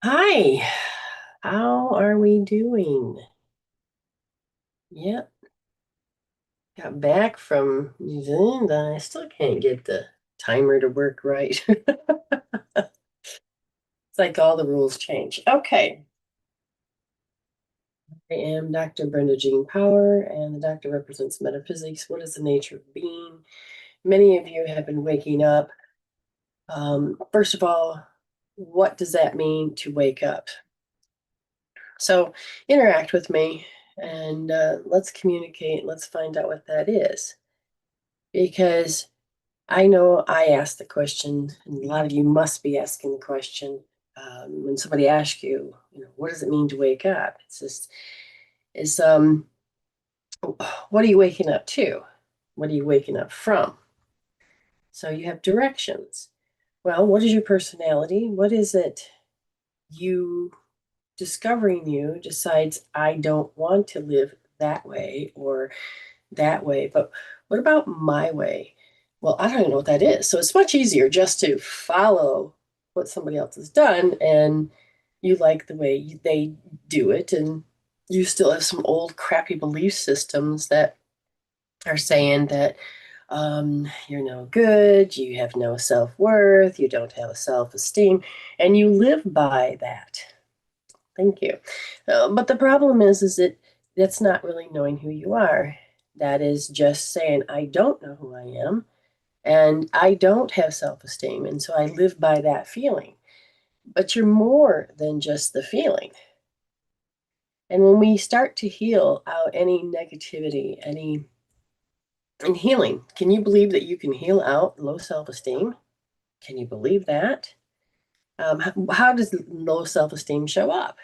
Hi, how are we doing? Yep, got back from New Zealand and I still can't get the timer to work right. It's like all the rules change. Okay, I am Dr. Brenda Jean Power, and the doctor represents metaphysics. What is the nature of being? Many of you have been waking up. First of all, what does that mean to wake up? So interact with me and let's communicate. Let's find out what that is. Because I know I asked the question, and a lot of you must be asking the question when somebody asks you, what does it mean to wake up? It's just, is what are you waking up to? What are you waking up from? So you have directions. Well, what is your personality? What is it you discovering you decides I don't want to live that way or that way, but what about my way? Well, I don't even know what that is. So it's much easier just to follow what somebody else has done and you like the way they do it. And you still have some old crappy belief systems that are saying that you're no good, you have no self worth, you don't have a self esteem, and you live by that. Thank you. But the problem is that that's not really knowing who you are. That is just saying, I don't know who I am, and I don't have self esteem. And so I live by that feeling. But you're more than just the feeling. And when we start to heal out any negativity, any and healing, can you believe that you can heal out low self esteem? Can you believe that? How does low self esteem show up?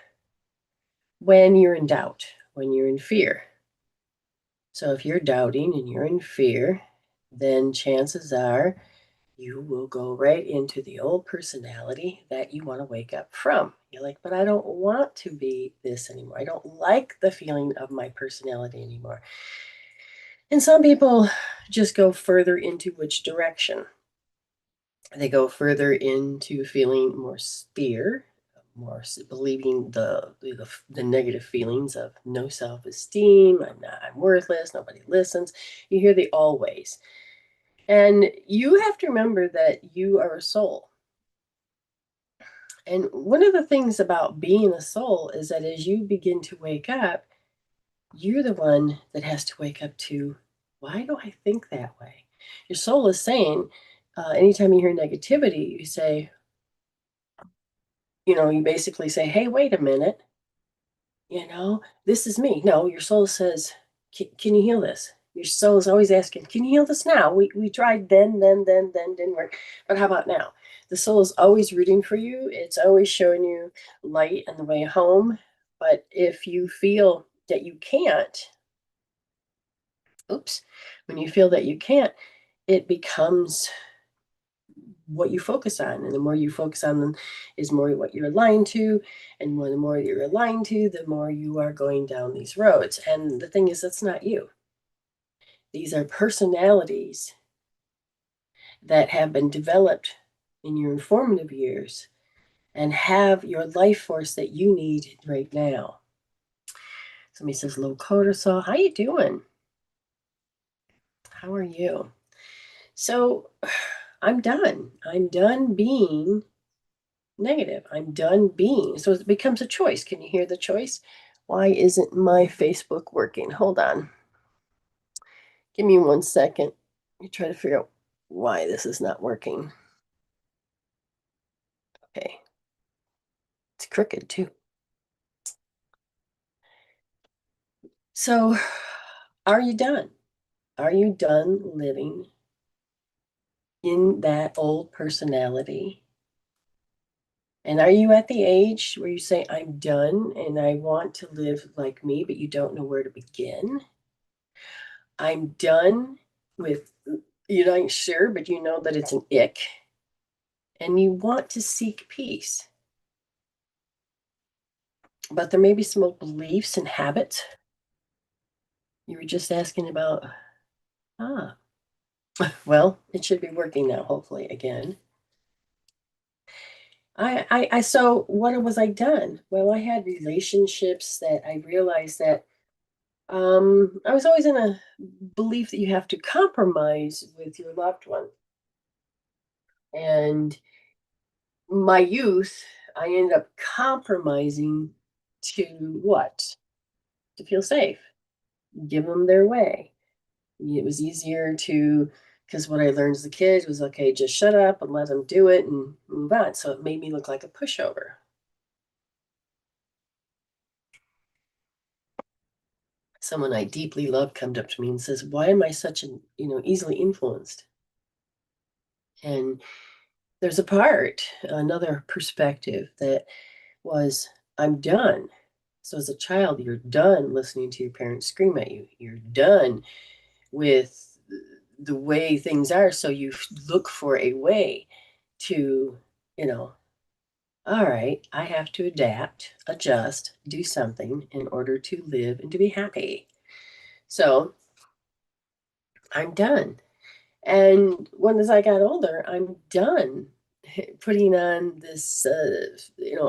When you're in doubt, when you're in fear. So if you're doubting and you're in fear, then chances are you will go right into the old personality that you want to wake up from. You're like, but I don't want to be this anymore. I don't like the feeling of my personality anymore. And some people just go further into which direction? They go further into feeling more fear, more believing the negative feelings of no self-esteem. I'm worthless. Nobody listens. You hear the always, and you have to remember that you are a soul. And one of the things about being a soul is that as you begin to wake up, you're the one that has to wake up to, why do I think that way? Your soul is saying, anytime you hear negativity, you say, you basically say, hey, wait a minute, this is me. No, your soul says, can you heal this? Your soul is always asking, can you heal this now? We tried then, didn't work. But how about now? The soul is always rooting for you. It's always showing you light on the way home. But if you feel that you can't, oops, when you feel that you can't, it becomes what you focus on. And the more you focus on them is more what you're aligned to. And the more you're aligned to, the more you are going down these roads. And the thing is, that's not you. These are personalities that have been developed in your informative years and have your life force that you need right now. Somebody says low cortisol. How you doing? How are you? So I'm done. I'm done being negative. I'm done being. So it becomes a choice. Can you hear the choice? Why isn't my Facebook working? Hold on. Give me 1 second. Let me try to figure out why this is not working. Okay. It's crooked too. So, are you done? Are you done living in that old personality? And are you at the age where you say, I'm done and I want to live like me, but you don't know where to begin? I'm done with, you're not sure, but you know that it's an ick and you want to seek peace. But there may be some old beliefs and habits. You were just asking about, ah, well, it should be working now, hopefully, again. So what was I done? Well, I had relationships that I realized that I was always in a belief that you have to compromise with your loved one. And my youth, I ended up compromising to what? To feel safe, give them their way. It was easier to, because what I learned as a kid was okay, just shut up and let them do it and move on. So it made me look like a pushover. Someone I deeply love comes up to me and says, "Why am I such an, easily influenced?" And there's another perspective that was, I'm done. So as a child, you're done listening to your parents scream at you. You're done with the way things are. So you look for a way to, you know, all right, I have to adapt, adjust, do something in order to live and to be happy. So I'm done. And as I got older, I'm done putting on this,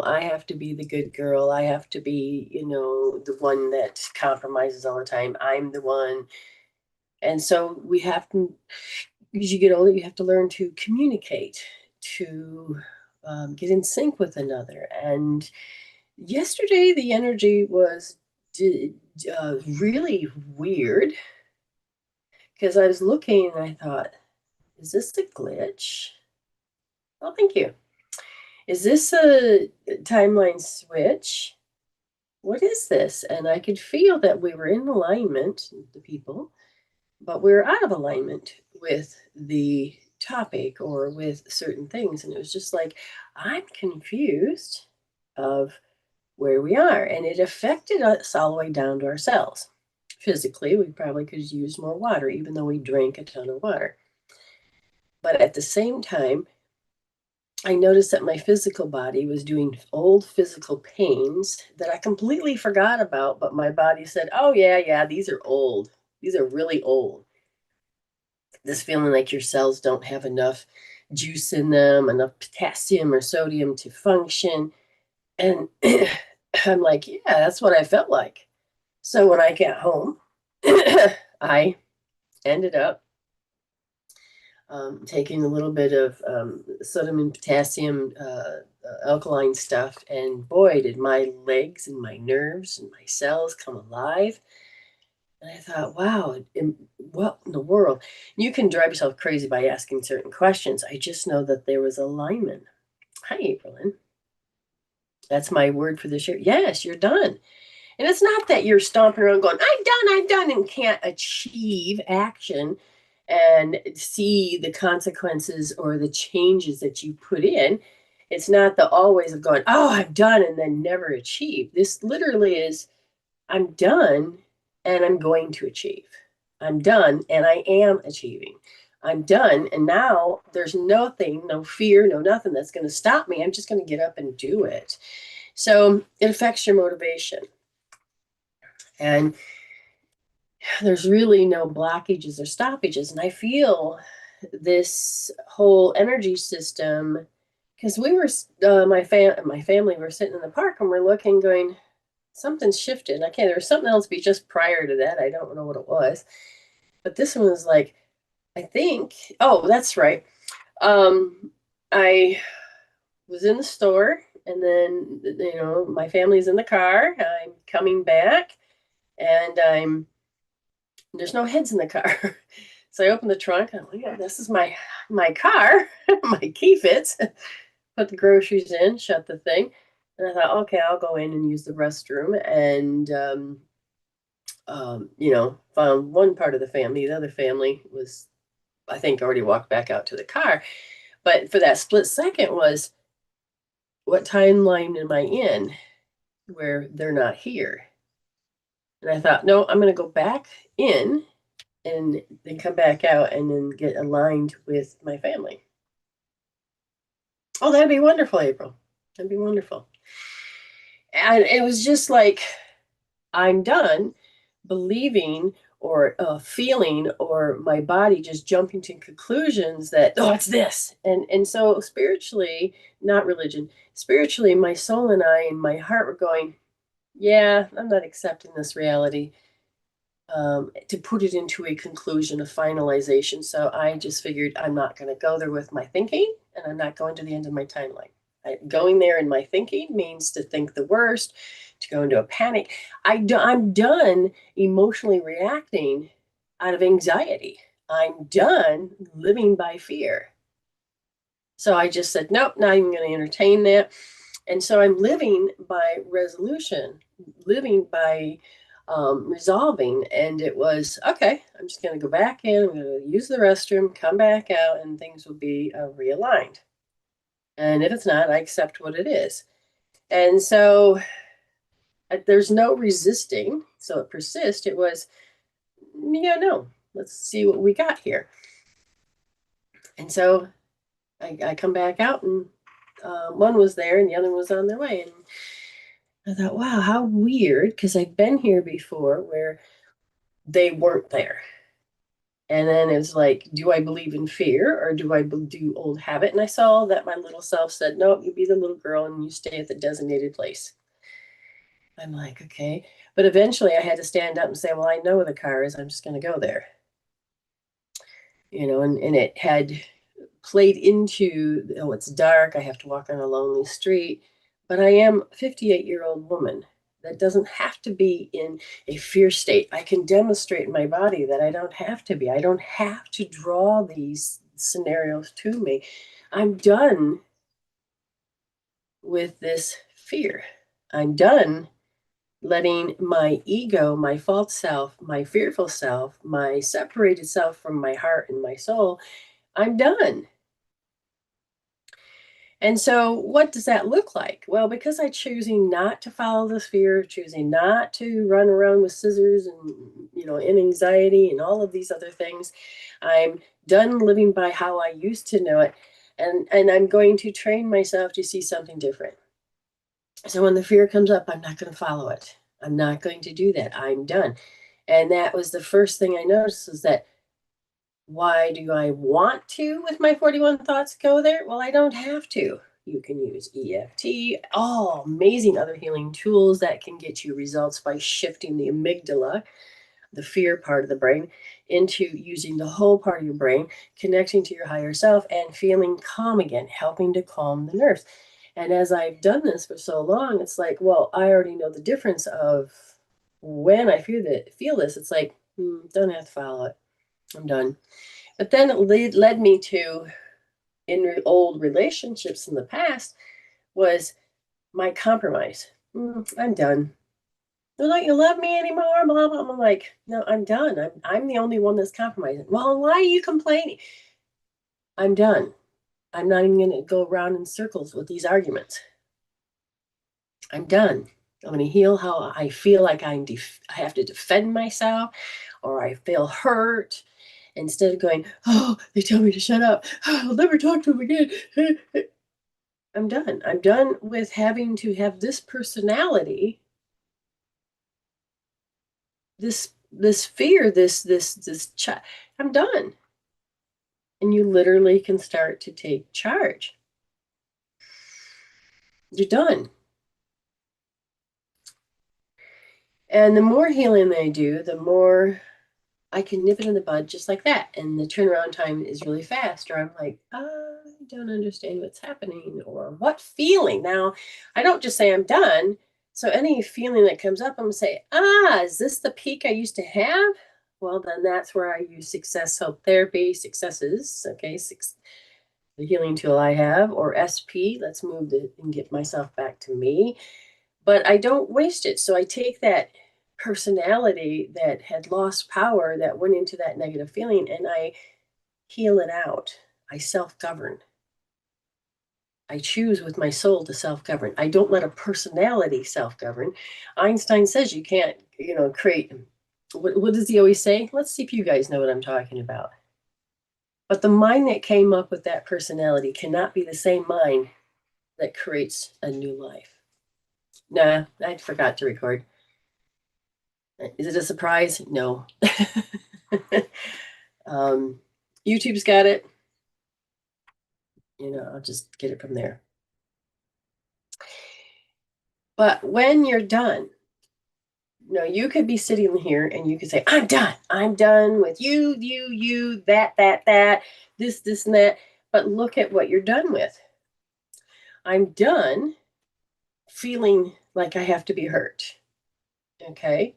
I have to be the good girl. I have to be, the one that compromises all the time. I'm the one. And so we have to, as you get older, you have to learn to communicate, to get in sync with another. And yesterday, the energy was really weird because I was looking and I thought, is this a glitch? Oh, thank you. Is this a timeline switch? What is this? And I could feel that we were in alignment, the people, but we were out of alignment with the topic or with certain things. And it was just like, I'm confused of where we are. And it affected us all the way down to our cells. Physically, we probably could use more water, even though we drank a ton of water. But at the same time, I noticed that my physical body was doing old physical pains that I completely forgot about, but my body said, "Oh, yeah, yeah, these are old. These are really old." This feeling like your cells don't have enough juice in them, enough potassium or sodium to function. And I'm like, yeah, that's what I felt like. So when I got home, I ended up taking a little bit of sodium and potassium alkaline stuff, and boy, did my legs and my nerves and my cells come alive. And I thought, wow, what in the world? You can drive yourself crazy by asking certain questions. I just know that there was alignment. Hi, April Lynn. That's my word for this year. Yes, you're done. And it's not that you're stomping around going, I'm done, and can't achieve action and see the consequences or the changes that you put in. It's not the always of going, oh, I'm done, and then never achieve. This literally is, I'm done and I'm going to achieve. I'm done and I am achieving. I'm done. And now there's nothing, no fear, no nothing that's going to stop me. I'm just going to get up and do it. So it affects your motivation. And there's really no blockages or stoppages. And I feel this whole energy system because we were my family were sitting in the park and we're looking, going, something's shifted. I can't. There was something else just prior to that. I don't know what it was, but this one was like, I think. Oh, that's right. I was in the store, and then my family's in the car. I'm coming back, and there's no heads in the car. So I opened the trunk. I'm like, yeah, this is my car. My key fits. Put the groceries in, shut the thing. And I thought, okay, I'll go in and use the restroom. And, found one part of the family. The other family was, I think, already walked back out to the car. But for that split second was, what timeline am I in where they're not here? And I thought, no, I'm going to go back in and then come back out and then get aligned with my family. Oh, that'd be wonderful, April. That'd be wonderful. And it was just like, I'm done believing or a feeling or my body just jumping to conclusions that, oh, it's this. And so spiritually, not religion, spiritually, my soul and I and my heart were going, yeah, I'm not accepting this reality. To put it into a conclusion, a finalization. So I just figured I'm not going to go there with my thinking, and I'm not going to the end of my timeline. Going there in my thinking means to think the worst, to go into a panic. I'm done emotionally reacting out of anxiety. I'm done living by fear. So I just said, nope, not even going to entertain that. And so I'm living by resolution, living by resolving. And it was, okay, I'm just going to go back in, I'm going to use the restroom, come back out, and things will be realigned. And if it's not, I accept what it is. And so there's no resisting. So it persists. It was, yeah, no, let's see what we got here. And so I come back out, and one was there and the other was on their way. And I thought, wow, how weird, because I've been here before where they weren't there. And then it's like, do I believe in fear or do I do old habit? And I saw that my little self said, no, you be the little girl and you stay at the designated place. I'm like, okay. But eventually I had to stand up and say, well, I know where the car is. I'm just going to go there. And it had played into, oh, it's dark. I have to walk on a lonely street. But I am a 58-year-old woman. That doesn't have to be in a fear state. I can demonstrate in my body that I don't have to be. I don't have to draw these scenarios to me. I'm done with this fear. I'm done letting my ego, my false self, my fearful self, my separated self from my heart and my soul, I'm done. And so what does that look like? Well, because I'm choosing not to follow this fear, choosing not to run around with scissors and, in anxiety and all of these other things, I'm done living by how I used to know it. And I'm going to train myself to see something different. So when the fear comes up, I'm not going to follow it. I'm not going to do that. I'm done. And that was the first thing I noticed, is that, why do I want to, with my 41 thoughts, go there? Well, I don't have to. You can use EFT, all amazing other healing tools that can get you results by shifting the amygdala, the fear part of the brain, into using the whole part of your brain, connecting to your higher self, and feeling calm again, helping to calm the nerves. And as I've done this for so long, it's like, well, I already know the difference of when I feel this. It's like, don't have to follow it. I'm done. But then it led me to, in old relationships in the past, was my compromise. I'm done. They're like, you love me anymore? Blah, blah. I'm like, no, I'm done. I'm the only one that's compromising. Well, why are you complaining? I'm done. I'm not even going to go around in circles with these arguments. I'm done. I'm going to heal how I feel like I have to defend myself, or I feel hurt, instead of going, oh, they tell me to shut up. Oh, I'll never talk to them again. I'm done. I'm done with having to have this personality, this fear, this I'm done. And you literally can start to take charge. You're done. And the more healing I do, the more I can nip it in the bud just like that. And the turnaround time is really fast. Or I'm like, I don't understand what's happening, or what feeling. Now, I don't just say I'm done. So any feeling that comes up, I'm going to say, is this the peak I used to have? Well, then that's where I use success help therapy, successes, okay, the healing tool I have, or SP, let's move and get myself back to me. But I don't waste it. So I take that personality that had lost power, that went into that negative feeling, and I heal it out. I self-govern. I choose with my soul to self-govern. I don't let a personality self-govern. Einstein says you can't, create. What does he always say? Let's see if you guys know what I'm talking about. But the mind that came up with that personality cannot be the same mind that creates a new life. Nah, I forgot to record. Is it a surprise? No. YouTube's got it. I'll just get it from there. But when you're done, you could be sitting here and you could say, I'm done. I'm done with you, that, this, and that. But look at what you're done with. I'm done feeling like I have to be hurt. Okay.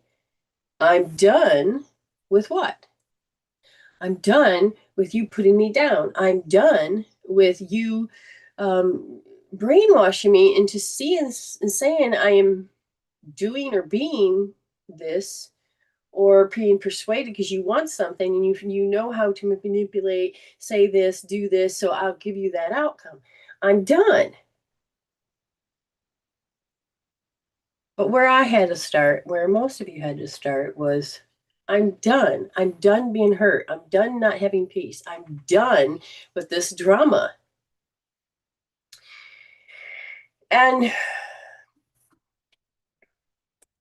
I'm done with what? I'm done with you putting me down. I'm done with you brainwashing me into seeing and saying I am doing or being this, or being persuaded because you want something and you know how to manipulate, say this, do this, so I'll give you that outcome. I'm done. But where I had to start, where most of you had to start, was I'm done. I'm done being hurt. I'm done not having peace. I'm done with this drama. And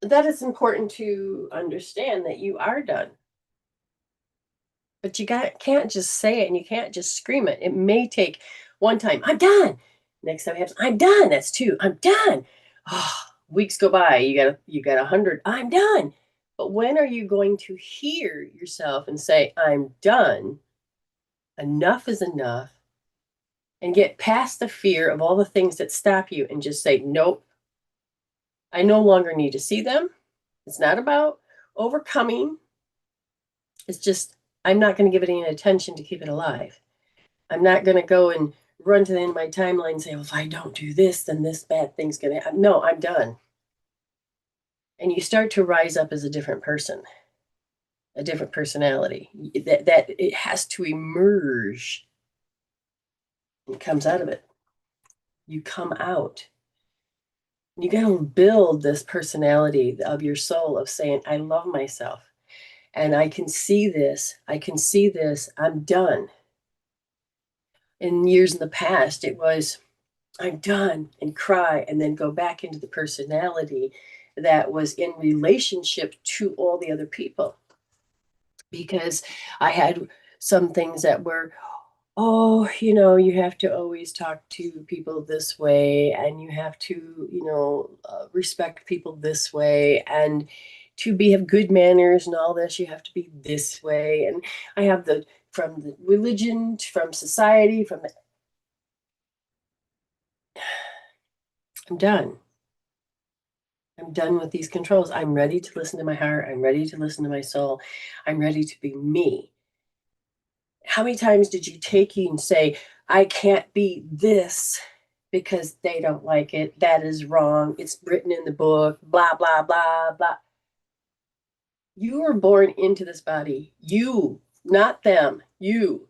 that is important to understand, that you are done. But you can't just say it and you can't just scream it. It may take one time, I'm done. Next time you have, I'm done. That's two. I'm done. Oh, weeks go by. You got 100. I'm done. But when are you going to hear yourself and say, I'm done? Enough is enough, and get past the fear of all the things that stop you and just say, nope, I no longer need to see them. It's not about overcoming. It's just, I'm not going to give it any attention to keep it alive. I'm not going to go and run to the end of my timeline and say, well, if I don't do this, then this bad thing's going to happen. No, I'm done. And you start to rise up as a different person, a different personality. That it has to emerge. It comes out of it. You come out. You got to build this personality of your soul of saying, I love myself and I can see this. I can see this. I'm done. In years in the past, it was, I'm done, and cry, and then go back into the personality that was in relationship to all the other people. Because I had some things that were, oh, you have to always talk to people this way, and you have to, respect people this way, and to have good manners and all this, you have to be this way. And I have from the religion, from society, I'm done. I'm done with these controls. I'm ready to listen to my heart. I'm ready to listen to my soul. I'm ready to be me. How many times did you take you and say, I can't be this because they don't like it? That is wrong. It's written in the book, blah, blah, blah, blah. You were born into this body. You, not them, you.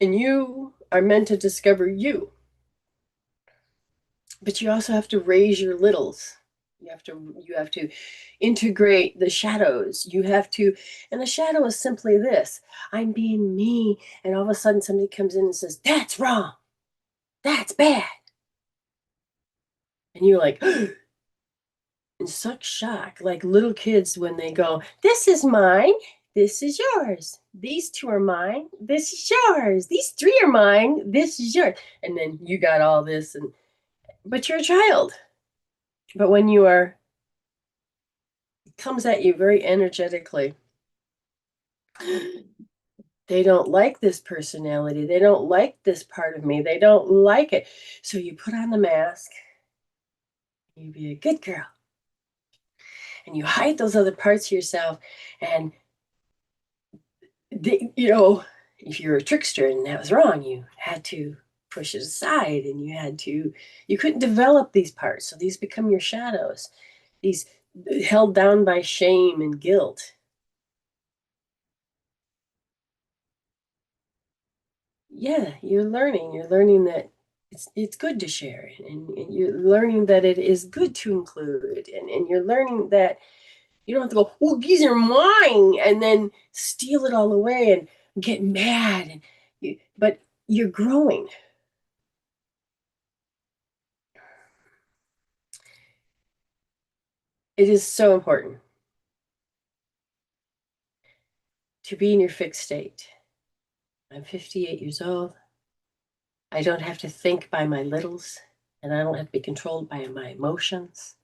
And you are meant to discover you. But you also have to raise your littles. You have to integrate the shadows. And the shadow is simply this: I'm being me, and all of a sudden somebody comes in and says, that's wrong, that's bad. And you're like, in such shock, like little kids when they go, this is mine, this is yours, these two are mine, this is yours, these three are mine, this is yours. And then you got all this, but you're a child. But when it comes at you very energetically, they don't like this personality. They don't like this part of me. They don't like it. So you put on the mask, you be a good girl, and you hide those other parts of yourself. And, if you're a trickster and that was wrong, you had to push it aside, and you couldn't develop these parts. So these become your shadows, these held down by shame and guilt. Yeah, you're learning that it's good to share it, and you're learning that it is good to include, and you're learning that you don't have to go, oh, these are mine, and then steal it all away and get mad, but you're growing. It is so important. to be in your fixed state. I'm 58 years old. I don't have to think by my littles, and I don't have to be controlled by my emotions.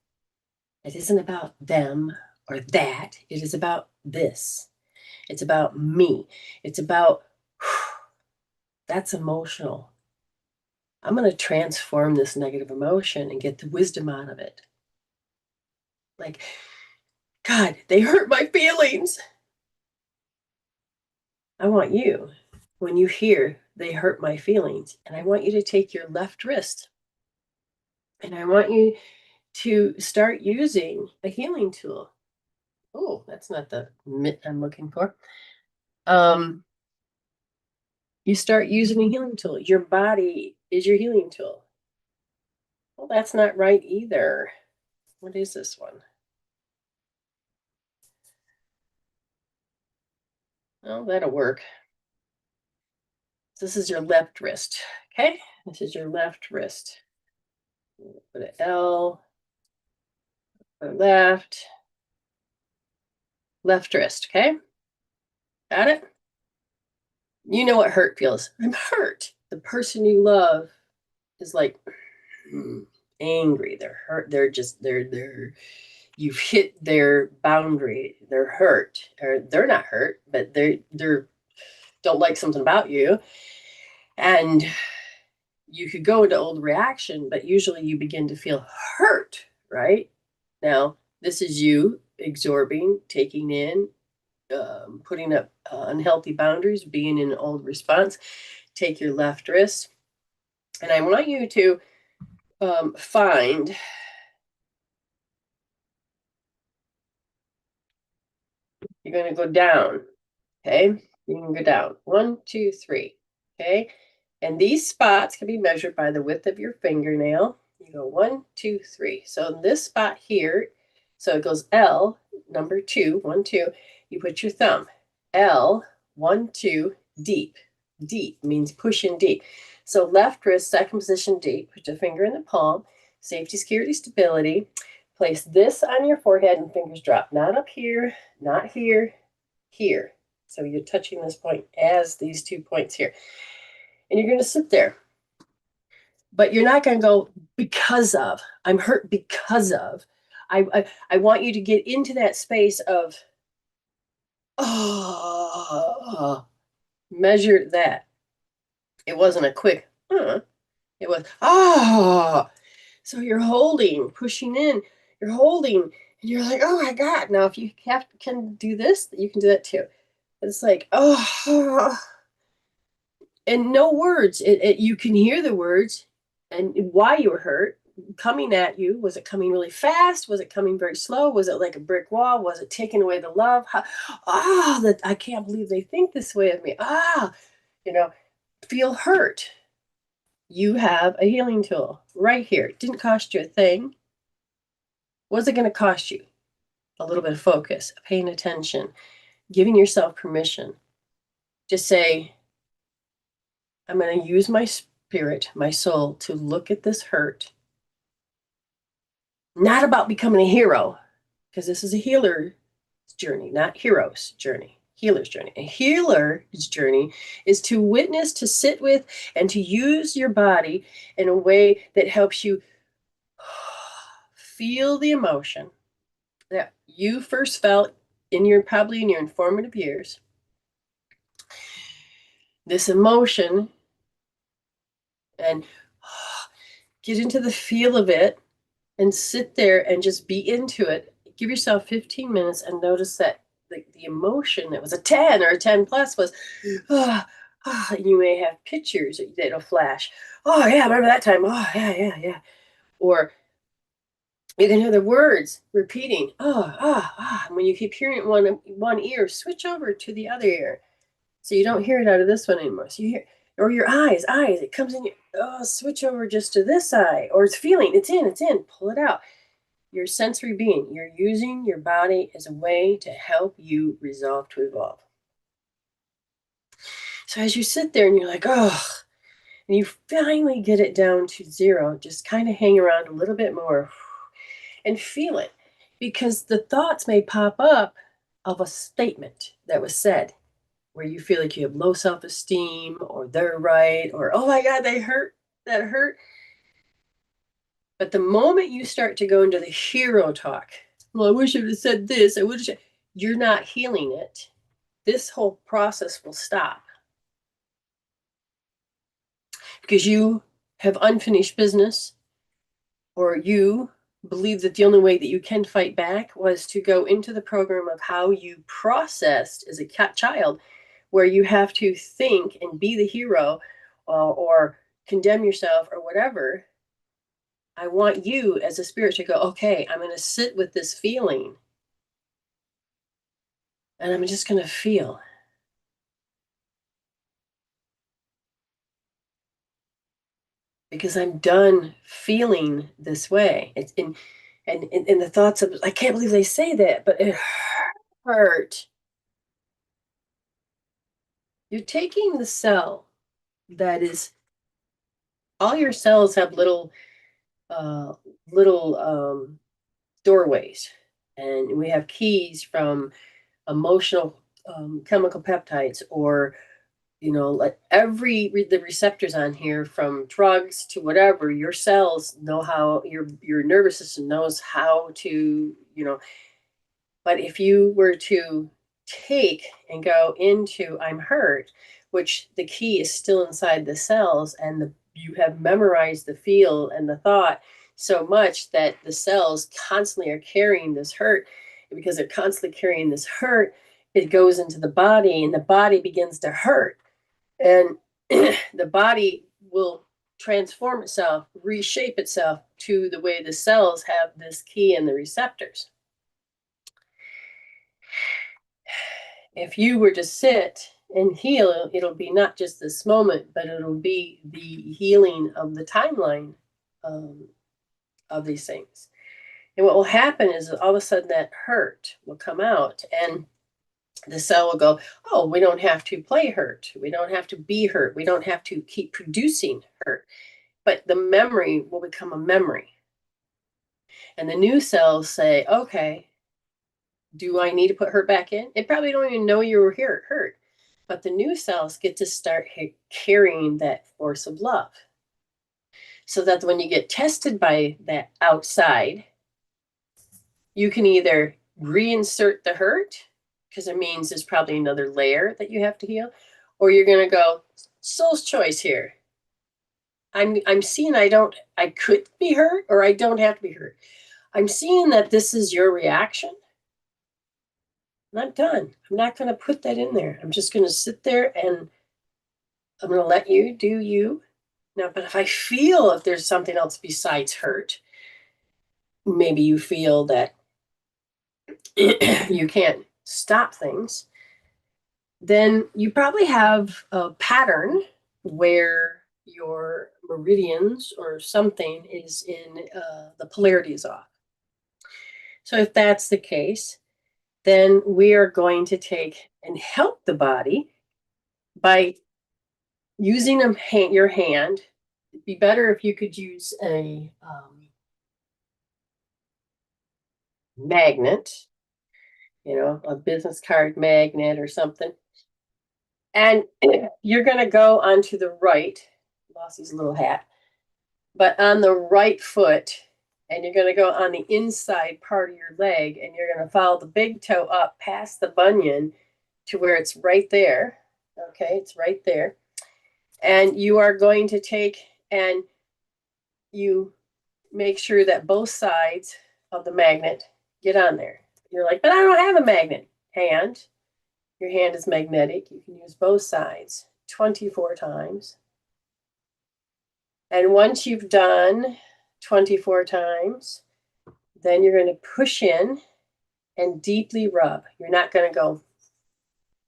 It isn't about them or that. It is about this. It's about me. It's about, that's emotional. I'm going to transform this negative emotion and get the wisdom out of it. Like, God, they hurt my feelings. I want you, when you hear they hurt my feelings, and I want you to take your left wrist and I want you to start using a healing tool. Oh, that's not the mitt I'm looking for. You start using a healing tool. Your body is your healing tool. Well, that's not right either. What is this one? Oh, that'll work. This is your left wrist, okay? This is your left wrist. Put an L, put left wrist, okay? Got it? You know what hurt feels. I'm hurt. The person you love is like angry. They're hurt. They're you've hit their boundary. They're hurt. Or they're not hurt, but they're don't like something about you. And you could go into old reaction, but usually you begin to feel hurt, right? Now, this is you absorbing, taking in, putting up unhealthy boundaries, being in an old response. Take your left wrist, and I want you to find you're going to go down, okay? You can go down 1, 2, 3, okay? And these spots can be measured by the width of your fingernail. You go 1, 2, 3. So in this spot here, so it goes L, number 2, 1, 2. You put your thumb. L, 1, 2, deep. Deep means push in deep. So left wrist, second position deep. Put your finger in the palm. Safety, security, stability. Place this on your forehead and fingers drop. Not up here, not here, here. So you're touching this point as these 2 points here. And you're going to sit there. But you're not going to go because of. I'm hurt because of. I want you to get into that space of, oh, measure that. It wasn't a quick, it was, oh. So you're holding, pushing in, you're holding, and you're like, oh my God. Now, if you can do this, you can do that too. It's like, oh, and no words. You can hear the words and why you were hurt coming at you. Was it coming really fast? Was it coming very slow? Was it like a brick wall? Was it taking away the love? That I can't believe they think this way of me. Feel hurt. You have a healing tool right here. It didn't cost you a thing. What's it going to cost you? A little bit of focus, paying attention, giving yourself permission. Just say, I'm going to use my spirit, my soul, to look at this hurt. Not about becoming a hero, because this is a healer's journey, not hero's journey, healer's journey. A healer's journey is to witness, to sit with, and to use your body in a way that helps you feel the emotion that you first felt probably in your informative years. This emotion, and get into the feel of it and sit there and just be into it. Give yourself 15 minutes and notice that the emotion that was a 10 or a 10 plus was, and you may have pictures that'll flash. Oh yeah, remember that time? Oh yeah. Or you can hear the words repeating. And when you keep hearing it one ear, switch over to the other ear. So you don't hear it out of this one anymore. So you hear, or your eyes, it comes in, switch over just to this eye, or it's feeling, it's in, pull it out. Your sensory being, you're using your body as a way to help you resolve to evolve. So as you sit there and you're like, and you finally get it down to 0, just kind of hang around a little bit more and feel it, because the thoughts may pop up of a statement that was said. where you feel like you have low self-esteem, or they're right, or oh my God, they hurt, that hurt. But the moment you start to go into the hero talk, well, I wish I would have said this, I wish, you're not healing it. This whole process will stop because you have unfinished business, or you believe that the only way that you can fight back was to go into the program of how you processed as a child, where you have to think and be the hero, or condemn yourself or whatever. I want you as a spirit to go, okay, I'm going to sit with this feeling and I'm just going to feel. Because I'm done feeling this way. It's in, and the thoughts of, I can't believe they say that, but it hurt. You're taking the cell that is, all your cells have little, uh, little doorways, and we have keys from emotional chemical peptides, or like the receptors on here, from drugs to whatever. Your cells know how, your nervous system knows how to, but if you were to take and go into I'm hurt, which the key is still inside the cells, and you have memorized the feel and the thought so much that the cells constantly are carrying this hurt. And because they're constantly carrying this hurt, it goes into the body, and the body begins to hurt. And the body will transform itself, reshape itself to the way the cells have this key and the receptors. If you were to sit and heal, it'll be not just this moment, but it'll be the healing of the timeline of these things. And what will happen is all of a sudden that hurt will come out, and the cell will go, oh, we don't have to play hurt. We don't have to be hurt. We don't have to keep producing hurt. But the memory will become a memory. And the new cells say, okay, do I need to put hurt back in? It probably don't even know you were here, hurt. But the new cells get to start carrying that force of love. So that when you get tested by that outside, you can either reinsert the hurt, because it means there's probably another layer that you have to heal, or you're going to go, soul's choice here. I'm seeing I could be hurt, or I don't have to be hurt. I'm seeing that this is your reaction. And I'm done. I'm not going to put that in there. I'm just going to sit there and I'm going to let you do you. Now, but if I feel if there's something else besides hurt, maybe you feel that you can't stop things, then you probably have a pattern where your meridians or something is in the polarity is off. So if that's the case, then we are going to take and help the body by using your hand. It'd be better if you could use a magnet, a business card magnet or something. And you're going to go onto the right, Lossie's little hat, but on the right foot, and you're going to go on the inside part of your leg, and you're going to follow the big toe up past the bunion to where it's right there. Okay, it's right there. And you are going to take and you make sure that both sides of the magnet get on there. You're like, but I don't have a magnet. Hand. Your hand is magnetic. You can use both sides 24 times. And once you've done 24 times, then you're going to push in and deeply rub. You're not going to go,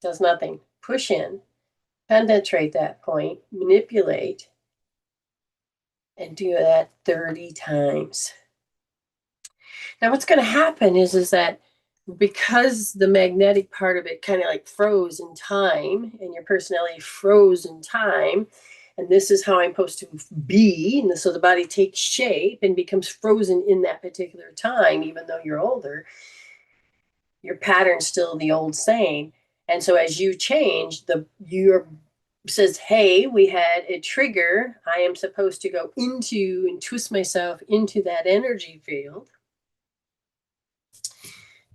does nothing. Push in, penetrate that point, manipulate, and do that 30 times. Now what's going to happen is that because the magnetic part of it kind of like froze in time, and your personality froze in time, and this is how I'm supposed to be, and so the body takes shape and becomes frozen in that particular time, even though you're older, your pattern's still the old same. And so as you change, your says, hey, we had a trigger. I am supposed to go into and twist myself into that energy field.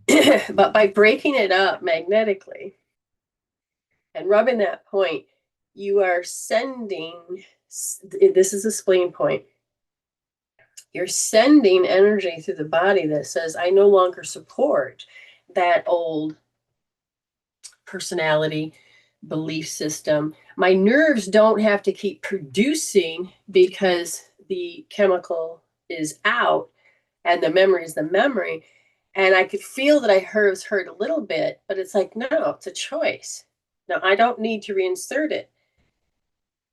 But by breaking it up magnetically and rubbing that point, you are sending, this is a spleen point, you're sending energy through the body that says, I no longer support that old personality, belief system. My nerves don't have to keep producing because the chemical is out and the memory is the memory. And I could feel that I was hurt a little bit, but it's like, no, it's a choice. Now, I don't need to reinsert it.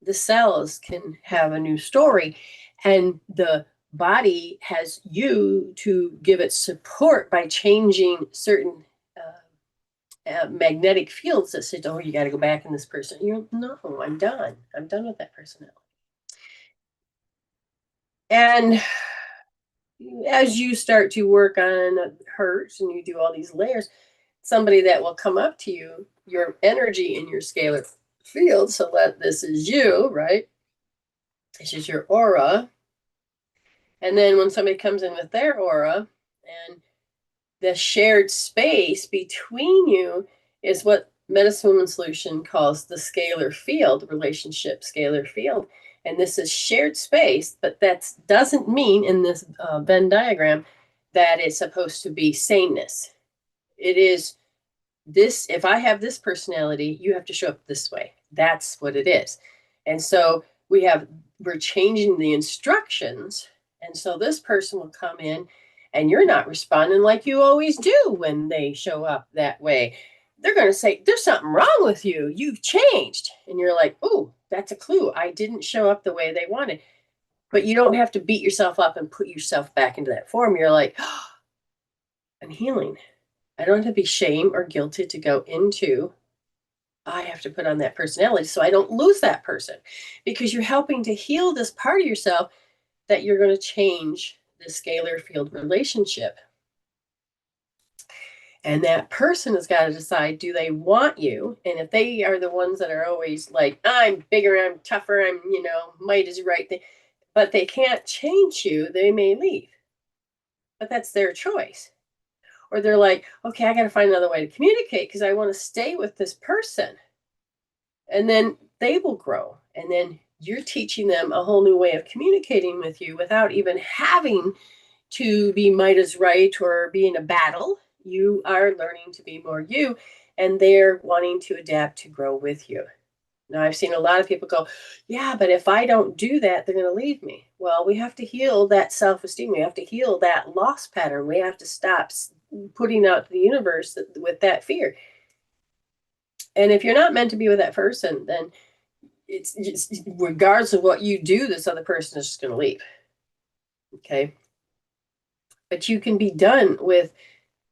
The cells can have a new story, and the body has you to give it support by changing certain magnetic fields that said, oh, you got to go back in this person. You're, no, I'm done. I'm done with that personality. And as you start to work on hurts and you do all these layers, somebody that will come up to you, your energy in your scalar field, so that this is you, right? This is your aura. And then when somebody comes in with their aura, and the shared space between you is what Metaphysical and Soultion calls the scalar field, relationship scalar field. And this is shared space, but that doesn't mean in this Venn diagram that it's supposed to be sameness. It is this, if I have this personality, you have to show up this way. That's what it is. And so we're changing the instructions. And so this person will come in and you're not responding like you always do when they show up that way. They're going to say, there's something wrong with you. You've changed. And you're like, oh, that's a clue. I didn't show up the way they wanted. But you don't have to beat yourself up and put yourself back into that form. You're like, oh, I'm healing. I don't have to be shame or guilty to go into. I have to put on that personality so I don't lose that person, because you're helping to heal this part of yourself that you're going to change the scalar field relationship. And that person has got to decide, do they want you? And if they are the ones that are always like, I'm bigger, I'm tougher, I'm, might is right, but they can't change you, they may leave. But that's their choice. Or they're like, okay, I got to find another way to communicate because I want to stay with this person. And then they will grow. And then you're teaching them a whole new way of communicating with you without even having to be might is right or be in a battle. You are learning to be more you, and they're wanting to adapt to grow with you. Now, I've seen a lot of people go, yeah, but if I don't do that, they're going to leave me. Well, we have to heal that self-esteem. We have to heal that loss pattern. We have to stop putting out to the universe with that fear. And if you're not meant to be with that person, then it's just, regardless of what you do, this other person is just going to leave. Okay. But you can be done with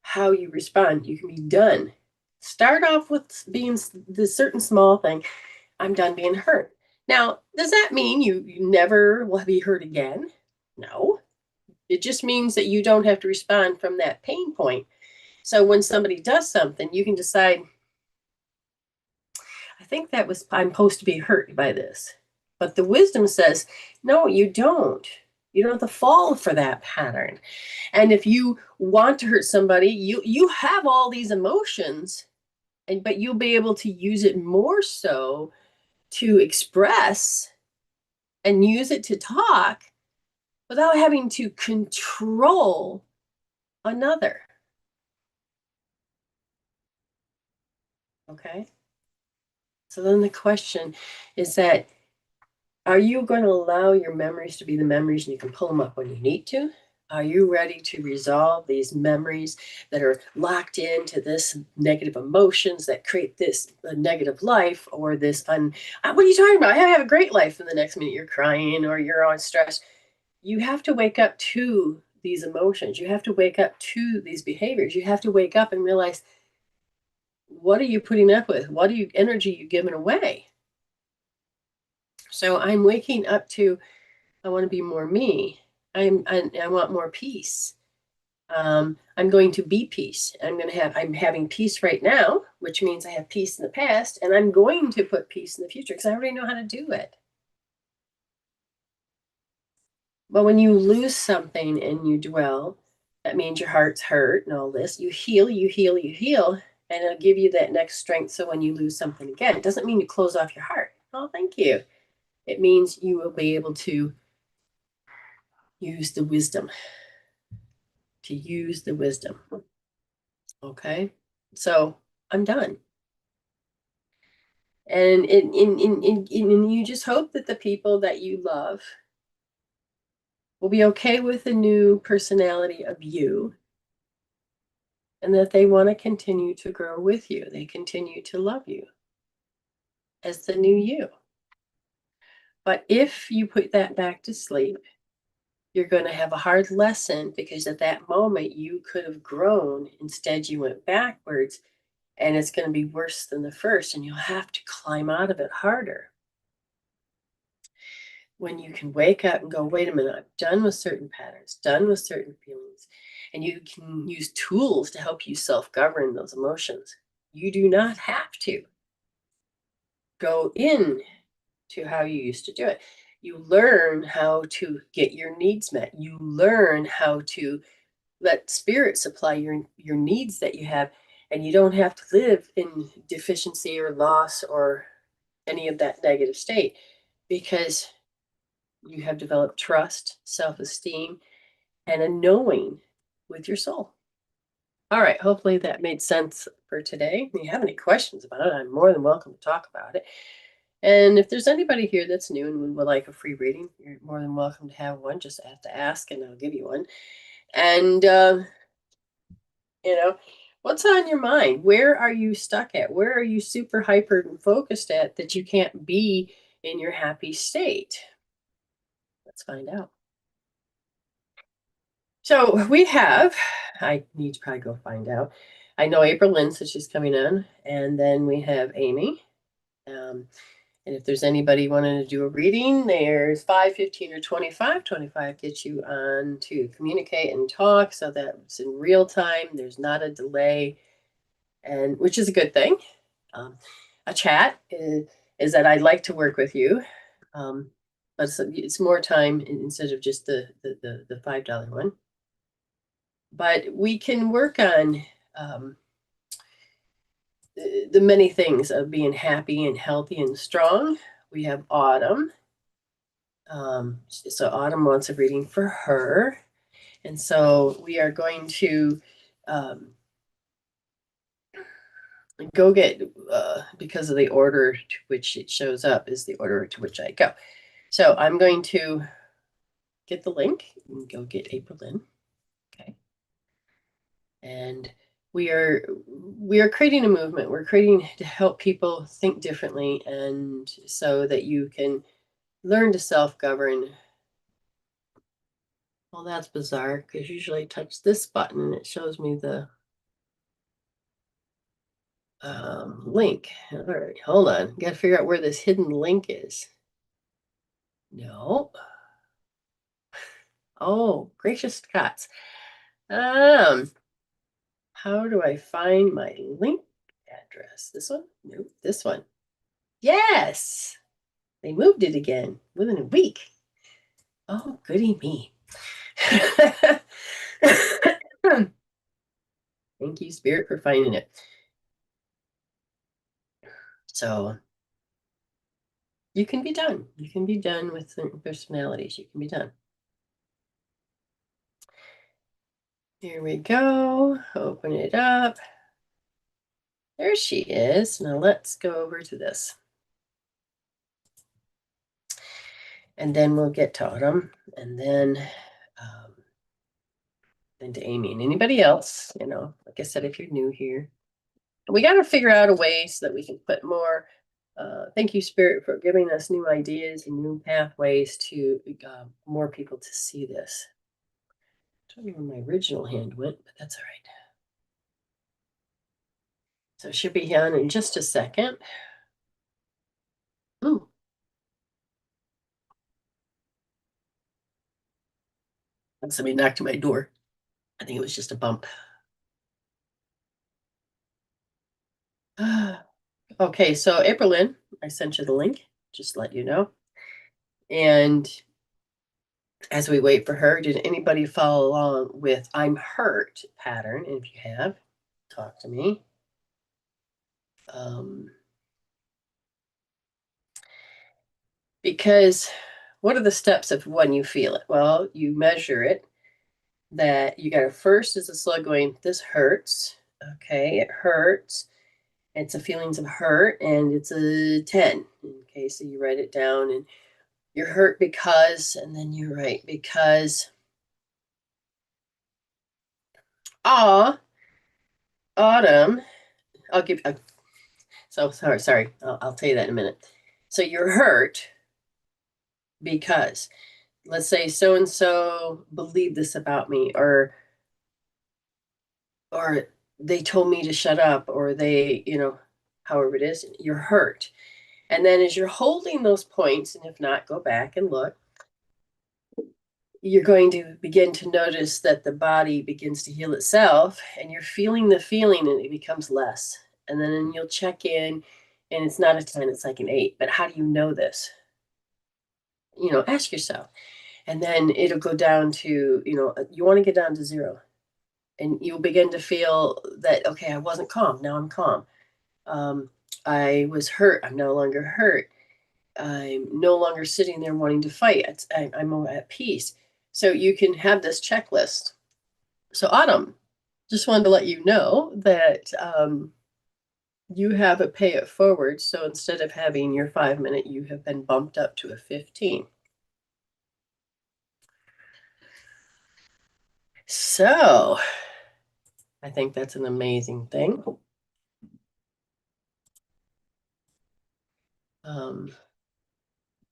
how you respond. You can be done. Start off with being the certain small thing. I'm done being hurt. Now, does that mean you never will be hurt again? No. It just means that you don't have to respond from that pain point. So when somebody does something, you can decide, I think I'm supposed to be hurt by this. But the wisdom says, no, you don't. You don't have to fall for that pattern. And if you want to hurt somebody, you have all these emotions, but you'll be able to use it more so to express and use it to talk without having to control another. Okay? So then the question is that, are you going to allow your memories to be the memories and you can pull them up when you need to? Are you ready to resolve these memories that are locked into this negative emotions that create this negative life, or this what are you talking about? I have a great life, and the next minute you're crying or you're on stress. You have to wake up to these emotions. You have to wake up to these behaviors. You have to wake up and realize, what are you putting up with? What energy you giving away? So I'm waking up to, I want to be more me. I want more peace. I'm going to be peace. I'm having peace right now, which means I have peace in the past, and I'm going to put peace in the future because I already know how to do it. But when you lose something and you dwell, that means your heart's hurt and all this. You heal, you heal, you heal, and it'll give you that next strength. So when you lose something again, it doesn't mean you close off your heart. Oh, thank you. It means you will be able to use the wisdom, Okay. So I'm done. And you just hope that the people that you love will be okay with the new personality of you and that they want to continue to grow with you. They continue to love you as the new you. But if you put that back to sleep, you're going to have a hard lesson because at that moment you could have grown. Instead, you went backwards and it's going to be worse than the first, and you'll have to climb out of it harder. When you can wake up and go, wait a minute, I'm done with certain patterns, done with certain feelings, and you can use tools to help you self-govern those emotions. You do not have to go in to how you used to do it. You learn how to get your needs met. You learn how to let spirit supply your needs that you have, and you don't have to live in deficiency or loss or any of that negative state because you have developed trust, self-esteem, and a knowing with your soul. All right, hopefully that made sense for today. If you have any questions about it, I'm more than welcome to talk about it. And if there's anybody here that's new and would like a free reading, you're more than welcome to have one. Just have to ask and I'll give you one. And, what's on your mind? Where are you stuck at? Where are you super hyper and focused at that you can't be in your happy state? Let's find out. So we have, I need to probably go find out. I know April Lynn says she's coming in, and then we have Ayme. And if there's anybody wanting to do a reading, there's 5, 15, or 25. 25 gets you on to communicate and talk so that it's in real time. There's not a delay, and which is a good thing. A chat is that I'd like to work with you, but it's more time instead of just the $5 one. But we can work on the many things of being happy and healthy and strong. We have Autumn. So Autumn wants a reading for her. And so we are going to go get, because of the order to which it shows up is the order to which I go. So I'm going to get the link and go get April Lynn. Okay. And we are creating a movement. We're creating to help people think differently, and so that you can learn to self-govern. Well, that's bizarre because usually I touch this button, it shows me the link. All right, hold on. Got to figure out where this hidden link is. No. Oh, gracious Scots. How do I find my link address? This one? Nope, this one. Yes. They moved it again within a week. Oh, goody me. Thank you, Spirit, for finding it. So you can be done. You can be done with certain personalities. You can be done. Here we go. Open it up. There she is. Now let's go over to this. And then we'll get to Autumn, and then to Ayme and anybody else, like I said, if you're new here. We got to figure out a way so that we can put more. Thank you, Spirit, for giving us new ideas and new pathways to more people to see this. I don't know where my original hand went, but that's all right. So she'll be on in just a second. Ooh. Somebody knocked on my door. I think it was just a bump. Okay, so April Lynn, I sent you the link, just to let you know. And as we wait for her, did anybody follow along with I'm hurt pattern? And if you have, talk to me. Because what are the steps of when you feel it? Well, you measure it. That you got to first is a slug going, this hurts. Okay, it hurts. It's a feelings of hurt, and it's a 10. Okay, so you write it down, and you're hurt because, and then you write because. Ah, autumn. I'll give. So sorry. I'll tell you that in a minute. So you're hurt because, let's say so and so believed this about me, or they told me to shut up, or they, however it is, you're hurt. And then as you're holding those points, and if not, go back and look, you're going to begin to notice that the body begins to heal itself, and you're feeling the feeling, and it becomes less. And then you'll check in, and it's not a 10, it's like an 8. But how do you know this? Ask yourself. And then it'll go down to, you want to get down to 0. And you'll begin to feel that, okay, I wasn't calm. Now I'm calm. I was hurt. I'm no longer hurt. I'm no longer sitting there wanting to fight. I'm at peace. So you can have this checklist. So, Autumn, just wanted to let you know that you have a pay it forward. So instead of having your 5 minute, you have been bumped up to a 15. So I think that's an amazing thing.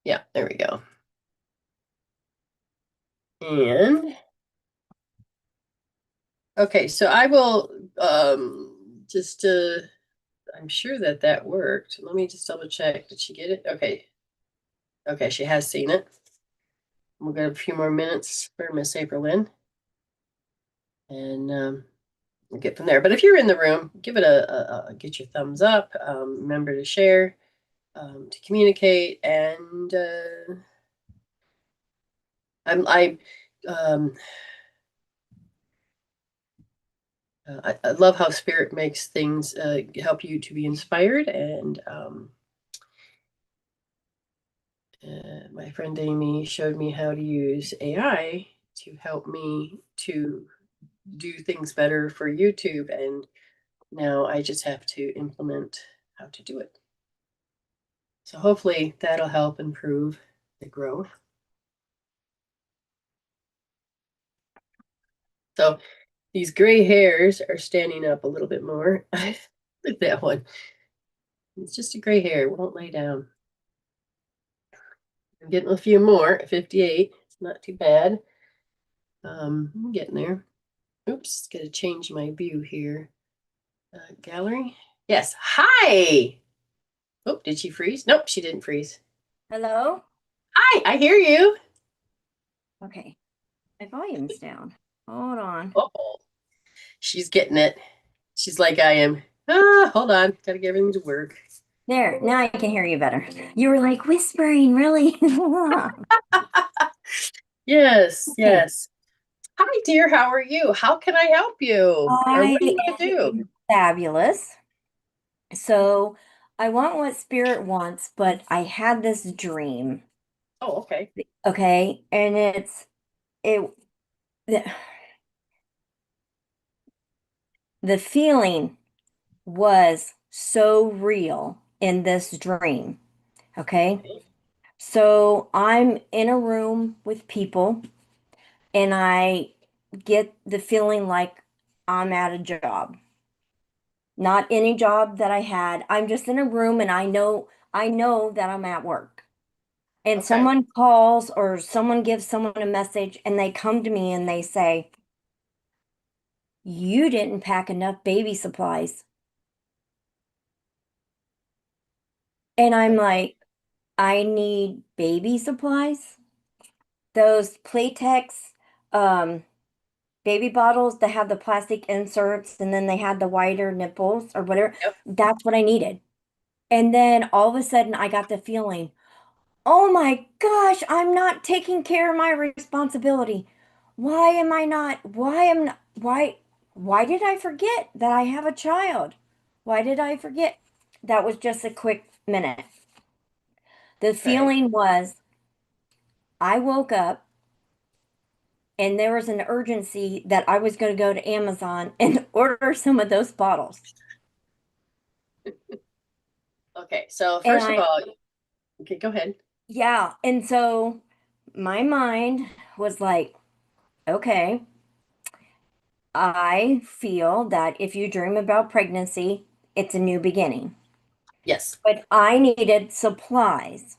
Yeah, there we go. And okay, so I will just I'm sure that worked. Let me just double check. Did she get it? Okay. Okay, she has seen it. We'll get a few more minutes for Miss April Lynn, and we'll get from there. But if you're in the room, give it get your thumbs up. Remember to share, to communicate, and I love how spirit makes things help you to be inspired. And my friend Ayme showed me how to use AI to help me to do things better for YouTube. And now I just have to implement how to do it. So hopefully that'll help improve the growth. So these gray hairs are standing up a little bit more. Look at that one. It's just a gray hair. It won't lay down. I'm getting a few more. 58. It's not too bad. I'm getting there. Oops, gotta change my view here. Gallery. Yes. Hi. Oh, did she freeze? Nope, she didn't freeze. Hello? Hi, I hear you. Okay. My volume's down. Hold on. Oh, she's getting it. She's like I am. Hold on. Gotta get everything to work. There, now I can hear you better. You were like whispering, really? Yes, Okay. yes. Hi, dear. How are you? How can I help you? Or I what do you want to do? am fabulous. So I want what spirit wants, but I had this dream. Oh, okay. Okay. And it the, the feeling was so real in this dream. Okay. Okay. So I'm in a room with people and I get the feeling like I'm at a job. Not any job that I had. I'm just in a room and I know that I'm at work. And Okay. someone calls or someone gives someone a message and they come to me and they say, "You didn't pack enough baby supplies." And I'm like, "I need baby supplies?" Those Playtex um baby bottles that have the plastic inserts and then they had the wider nipples or whatever. Yep. That's what I needed. And then all of a sudden I got the feeling, oh my gosh, I'm not taking care of my responsibility. Why am I not? Why did I forget that I have a child? Why did I forget? That was just a quick minute. The Okay. feeling was I woke up and there was an urgency that I was going to go to Amazon and order some of those bottles. Okay. So And first of all, okay, go ahead. yeah, and so my mind was like, okay, I feel that if you dream about pregnancy, it's a new beginning. Yes. But I needed supplies.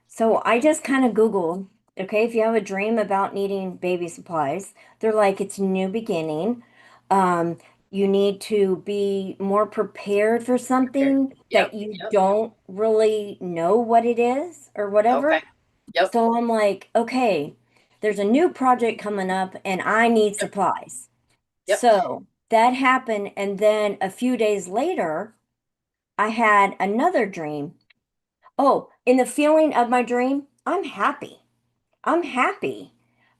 So I just kind of Googled, okay, if you have a dream about needing baby supplies, they're like, it's a new beginning. Um, you need to be more prepared for Here. something Yep. that you Yep. don't really know what it is or whatever. Okay. Yep. So I'm like, okay, there's a new project coming up and I need Yep. supplies. Yep. So that happened. And then a few days later, I had another dream. Oh, in the feeling of my dream, I'm happy. I'm happy.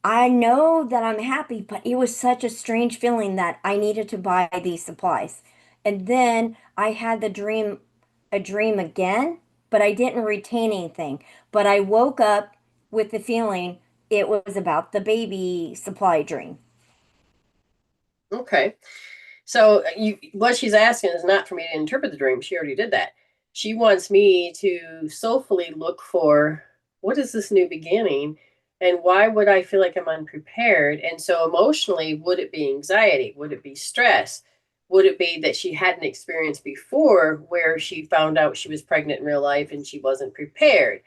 I know that I'm happy, but it was such a strange feeling that I needed to buy these supplies. And then I had a dream again, but I didn't retain anything. But I woke up with the feeling it was about the baby supply dream. Okay. So what she's asking is not for me to interpret the dream. She already did that. She wants me to soulfully look for what is this new beginning and why would I feel like I'm unprepared? And so emotionally, would it be anxiety? Would it be stress? Would it be that she had an experience before where she found out she was pregnant in real life and she wasn't prepared?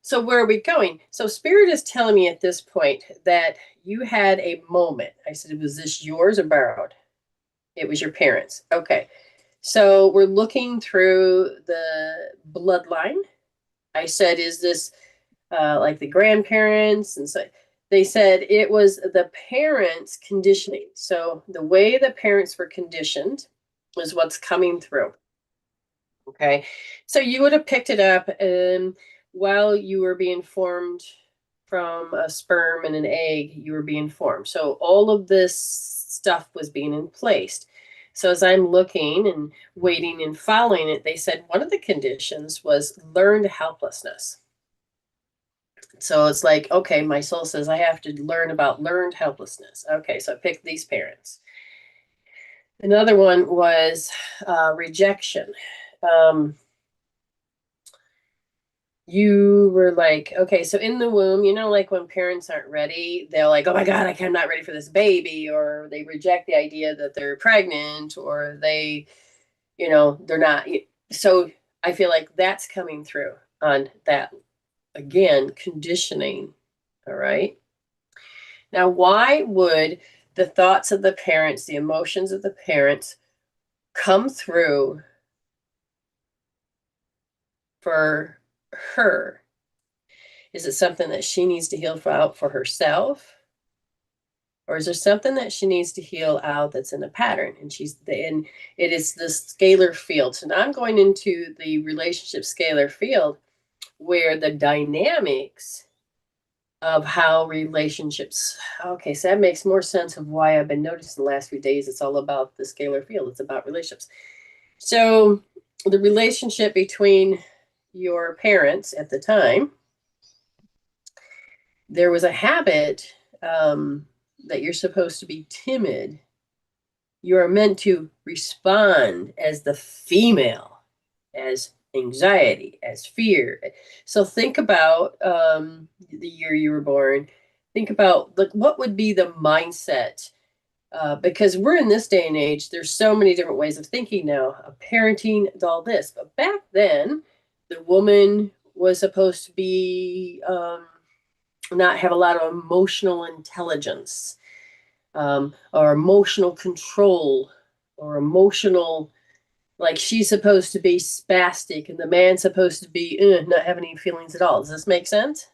So where are we going? So spirit is telling me at this point that you had a moment. I said, was this yours or borrowed? It was your parents. Okay. So we're looking through the bloodline. I said, is this like the grandparents? And so they said it was the parents' conditioning. So the way the parents were conditioned was what's coming through. Okay. So you would have picked it up while you were being formed from a sperm and an egg, you were being formed. So all of this stuff was being in place. So as I'm looking and waiting and following it, they said one of the conditions was learned helplessness. So it's like, okay, my soul says I have to learn about learned helplessness. Okay, so I picked these parents. Another one was rejection. Um, you were like, okay, so in the womb, like when parents aren't ready, they're like, oh my God, I'm not ready for this baby, or they reject the idea that they're pregnant, or they're not. So I feel like that's coming through on that, again, conditioning. All right. Now, why would the thoughts of the parents, the emotions of the parents come through for her? Is it something that she needs to heal out for herself? Or is there something that she needs to heal out that's in a pattern? And it is the scalar field. So now I'm going into the relationship scalar field where the dynamics of how relationships, okay, so that makes more sense of why I've been noticing the last few days. It's all about the scalar field. It's about relationships. So the relationship between your parents at the time, there was a habit that you're supposed to be timid. You are meant to respond as the female, as anxiety, as fear. So think about the year you were born. Think about like what would be the mindset, because we're in this day and age. There's so many different ways of thinking now, of parenting, all this. But back then, the woman was supposed to be not have a lot of emotional intelligence, or emotional control, or emotional, like she's supposed to be spastic and the man's supposed to be not having any feelings at all. Does this make sense?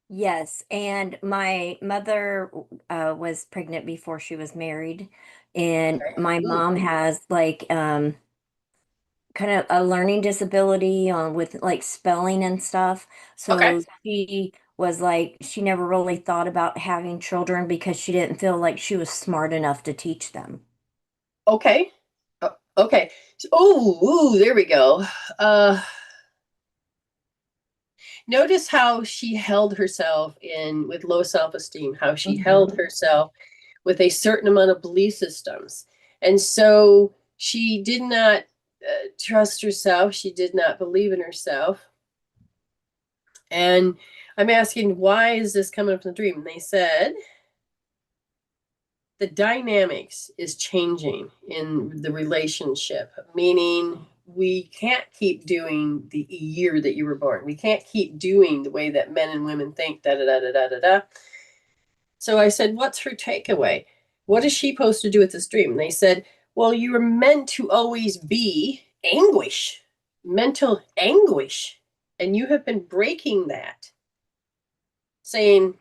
Yes, and my mother was pregnant before she was married, and Okay. my Ooh, mom has like kind of a learning disability on with like spelling and stuff. okay. So she was like she never really thought about having children because she didn't feel like she was smart enough to teach them. Okay. Okay. Oh, ooh, there we go. Uh, Notice how she held herself in with low self-esteem, how she held Mhm. herself with a certain amount of belief systems. And so she did not trust herself. She did not believe in herself. And I'm asking, why is this coming from the dream? And they said, the dynamics is changing in the relationship, meaning we can't keep doing the year that you were born. We can't keep doing the way that men and women think, da da da da da da da. So I said, what's her takeaway? What is she supposed to do with this dream? And they said, well, you were meant to always be anguish, mental anguish. And you have been breaking that, saying,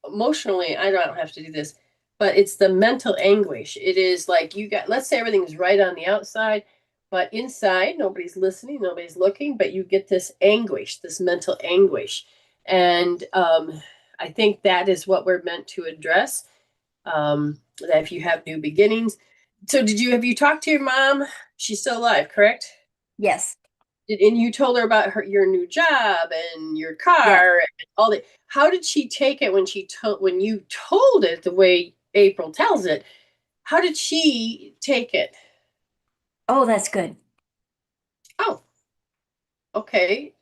emotionally, I don't have to do this, but it's the mental anguish. It is like you got, let's say everything's right on the outside, but inside, nobody's listening, nobody's looking, but you get this anguish, this mental anguish. And I think that is what we're meant to address. That if you have new beginnings. So have you talked to your mom? She's still alive, correct? Yes. And you told her about your new job and your Yes. car and all that. How did she take it when you told it the way April tells it? How did she take it? Oh, that's good. Oh, okay.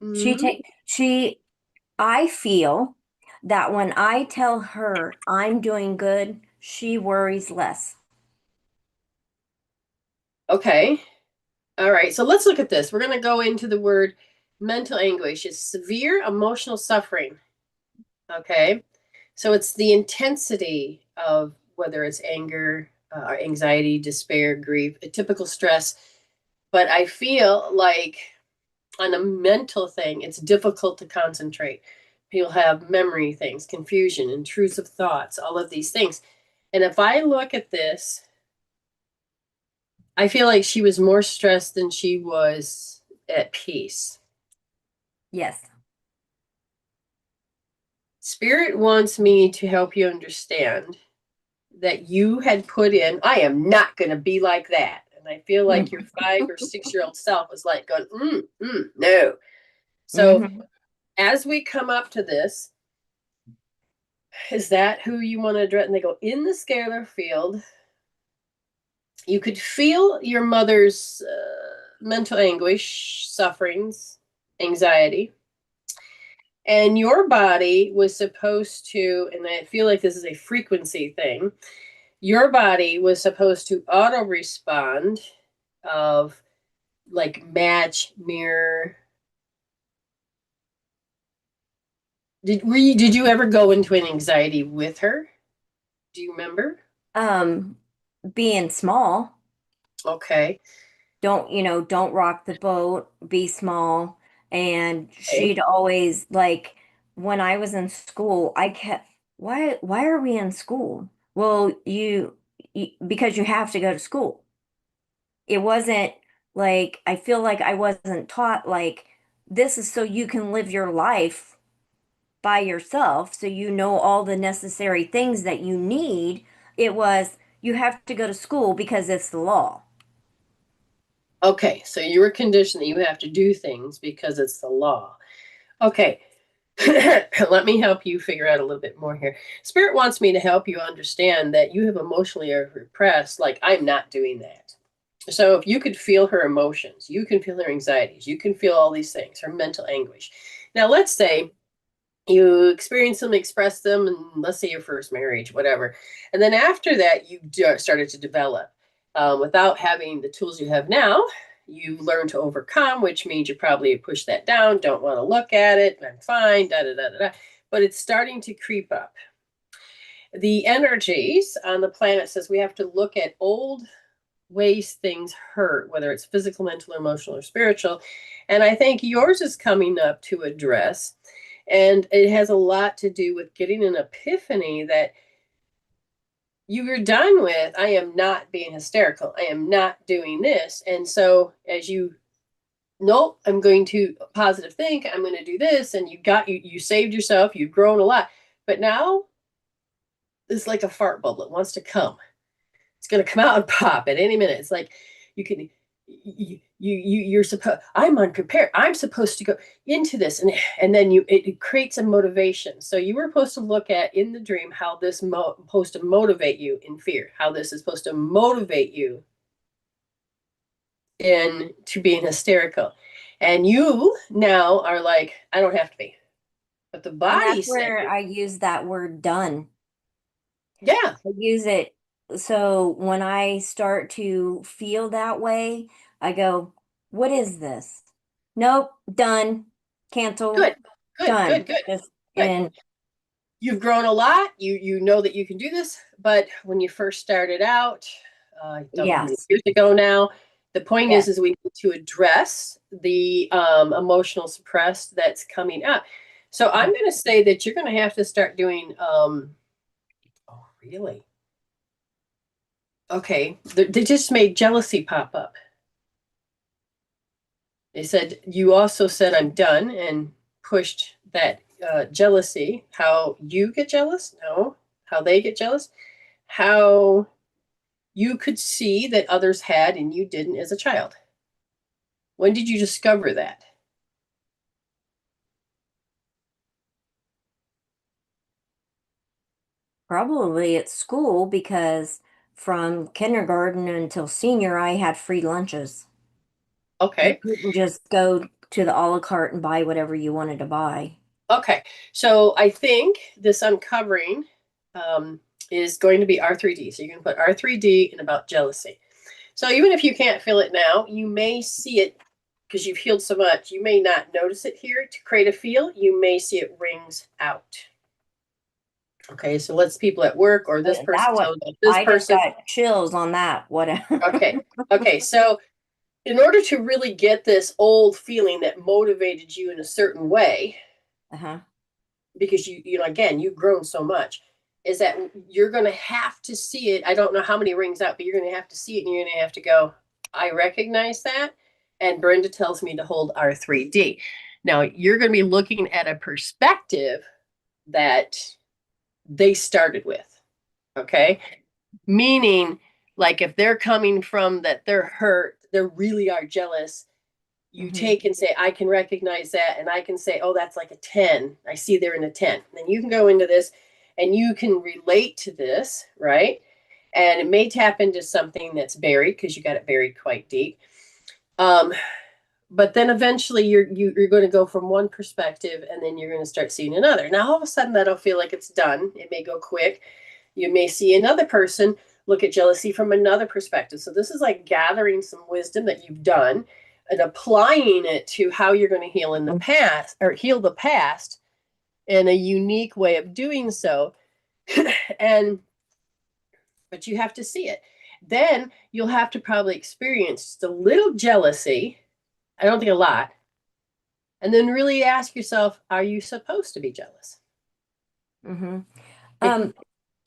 Mm-hmm. I feel that when I tell her I'm doing good, she worries less. Okay. All right. So let's look at this. We're going to go into the word mental anguish. It's severe emotional suffering. Okay. So it's the intensity of whether it's anger, anxiety, despair, grief, a typical stress. But I feel like on a mental thing, it's difficult to concentrate. People have memory things, confusion, intrusive thoughts, all of these things. And if I look at this, I feel like she was more stressed than she was at peace. Yes. Spirit wants me to help you understand that you had put in, I am not going to be like that. And I feel like your 5 or 6 year old self was like going, no. So Hmm. as we come up to this, is that who you want to address? And they go, in the scalar field, you could feel your mother's mental anguish, sufferings, anxiety. And your body was supposed to, and I feel like this is a frequency thing, your body was supposed to auto respond of like match, mirror. Did you ever go into an anxiety with her? Do you remember? Um, Being small, Okay. don't rock the boat, be small. And Okay. she'd always like when I was in school, I kept, why are we in school? Well, because you have to go to school. It wasn't like I feel like I wasn't taught like this is so you can live your life by yourself, so you know all the necessary things that you need. It was you have to go to school because it's the law. Okay. So you were conditioned that you have to do things because it's the law. Okay. Let me help you figure out a little bit more here. Spirit wants me to help you understand that you have emotionally repressed, like, I'm not doing that. So if you could feel her emotions, you can feel her anxieties, you can feel all these things, her mental anguish. Now, let's say you experience them, express them, and let's say your first marriage, whatever. And then after that, you started to develop. Without having the tools you have now, you learn to overcome, which means you probably push that down, don't want to look at it, I'm fine, da da da da da. But it's starting to creep up. The energies on the planet says we have to look at old ways things hurt, whether it's physical, mental, emotional, or spiritual. And I think yours is coming up to address. And it has a lot to do with getting an epiphany that you were done with, I am not being hysterical. I am not doing this. And so as you, nope, I'm going to positive think, I'm going to do this. And you saved yourself, you've grown a lot. But now it's like a fart bubble. It wants to come. It's going to come out and pop at any minute. It's like you can, you're supposed, I'm unprepared. I'm supposed to go into this. And then it creates a motivation. So you were supposed to look at in the dream how this supposed to motivate you in fear, how this is supposed to motivate you into being hysterical. And you now are like, I don't have to be. But the And that's body's saying, where I use that word done. yeah, I use it. So when I start to feel that way, I go, what is this? Nope, done, cancel, good, good, done. good, good, Just, good. and You've grown a lot. You know that you can do this. But when you first started out, I don't know how many yes, years ago now, the point yes. is we need to address the emotional suppressed that's coming up. So I'm going to say that you're going to have to start doing. Oh, really? Okay, they just made jealousy pop up. They said you also said I'm done and pushed that jealousy. How you get jealous? No, how they get jealous? How you could see that others had and you didn't as a child. When did you discover that? Probably at school because from kindergarten until senior, I had free lunches. You Okay. couldn't just go to the a la carte and buy whatever you wanted to buy. Okay. So I think this uncovering um, is going to be R3D. So you can put R3D in about jealousy. So even if you can't feel it now, you may see it because you've healed so much. You may not notice it here to create a feel. You may see it rings out. Okay, so let's people at work or this That person was, tells this I just person. got chills on that. Whatever. Okay, okay. So in order to really get this old feeling that motivated you in a certain way, Uh-huh. because again, you've grown so much, is that you're going to have to see it. I don't know how many rings out, but you're going to have to see it and you're going to have to go, I recognize that. And Brenda tells me to hold R3D. Now, you're going to be looking at a perspective that they started with. Okay. Meaning, like if they're coming from that they're hurt, they really are jealous, you Hmm. take and say, I can recognize that. And I can say, oh, that's like a 10. I see they're in a 10. And then you can go into this and you can relate to this, right? And it may tap into something that's buried because you got it buried quite deep. Um, but then eventually you're going to go from one perspective and then you're going to start seeing another. Now all of a sudden that'll feel like it's done. It may go quick. You may see another person look at jealousy from another perspective. So this is like gathering some wisdom that you've done and applying it to how you're going to heal in the past or heal the past in a unique way of doing so. And but you have to see it. Then you'll have to probably experience just a little jealousy. I don't think a lot. And then really ask yourself, are you supposed to be jealous? Hmm. You Um,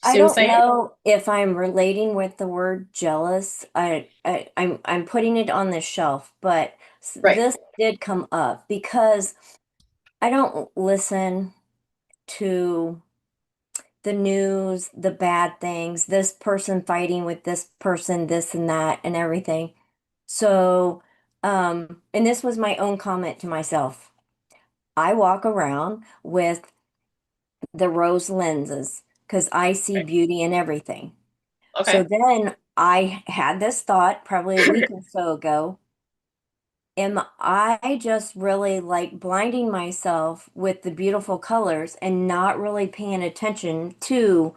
I see what I'm don't saying? know if I'm relating with the word jealous. I'm putting it on the shelf, but Right. this did come up because I don't listen to the news, the bad things, this person fighting with this person, this and that, and everything. So, and this was my own comment to myself. I walk around with the rose lenses because I see Right. beauty in everything. So Okay. then I had this thought probably a week or so ago. Am I just really like blinding myself with the beautiful colors and not really paying attention to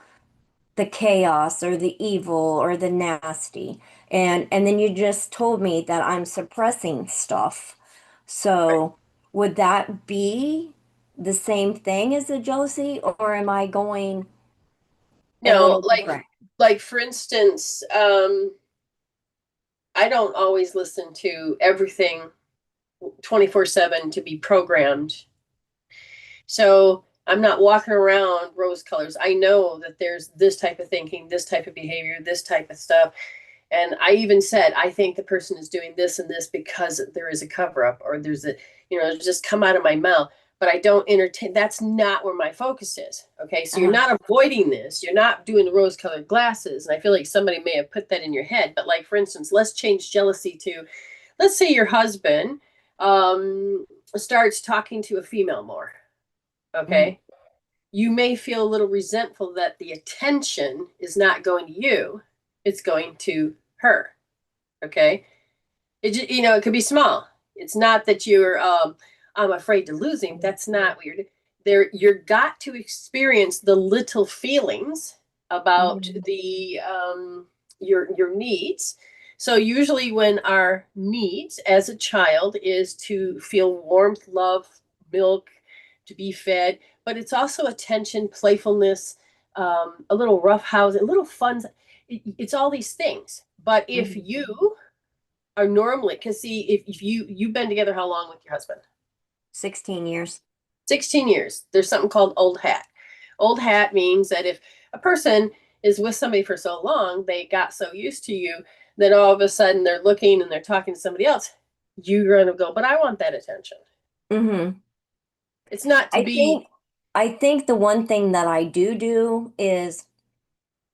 the chaos or the evil or the nasty? And then you just told me that I'm suppressing stuff. Right. So would that be the same thing as the jealousy, or am I going a No, little different? like for instance, I don't always listen to everything 24/7 to be programmed. So I'm not walking around rose colors. I know that there's this type of thinking, this type of behavior, this type of stuff. And I even said, I think the person is doing this and this because there is a cover up, or there's a, just come out of my mouth. But I don't entertain. That's not where my focus is. Okay. So you're Uh-huh. not avoiding this. You're not doing the rose colored glasses. And I feel like somebody may have put that in your head. But, like, for instance, let's change jealousy to, let's say your husband starts talking to a female more. Hmm. Okay. You may feel a little resentful that the attention is not going to you, it's going to her. Okay. It could be small. It's not that you're, I'm afraid to lose him. That's not what you're doing. You're got to experience the little feelings about Hmm. the, your needs. So usually when our needs as a child is to feel warmth, love, milk, to be fed, but it's also attention, playfulness, a little rough house, a little fun. It's all these things. But if Hmm. you are normally, because see, if you've been together how long with your husband? 16 years. 16 years. There's something called old hat. Old hat means that if a person is with somebody for so long, they got so used to you that all of a sudden they're looking and they're talking to somebody else. You're going to go, but I want that attention. Hmm. It's not to I be think I think the one thing that I do is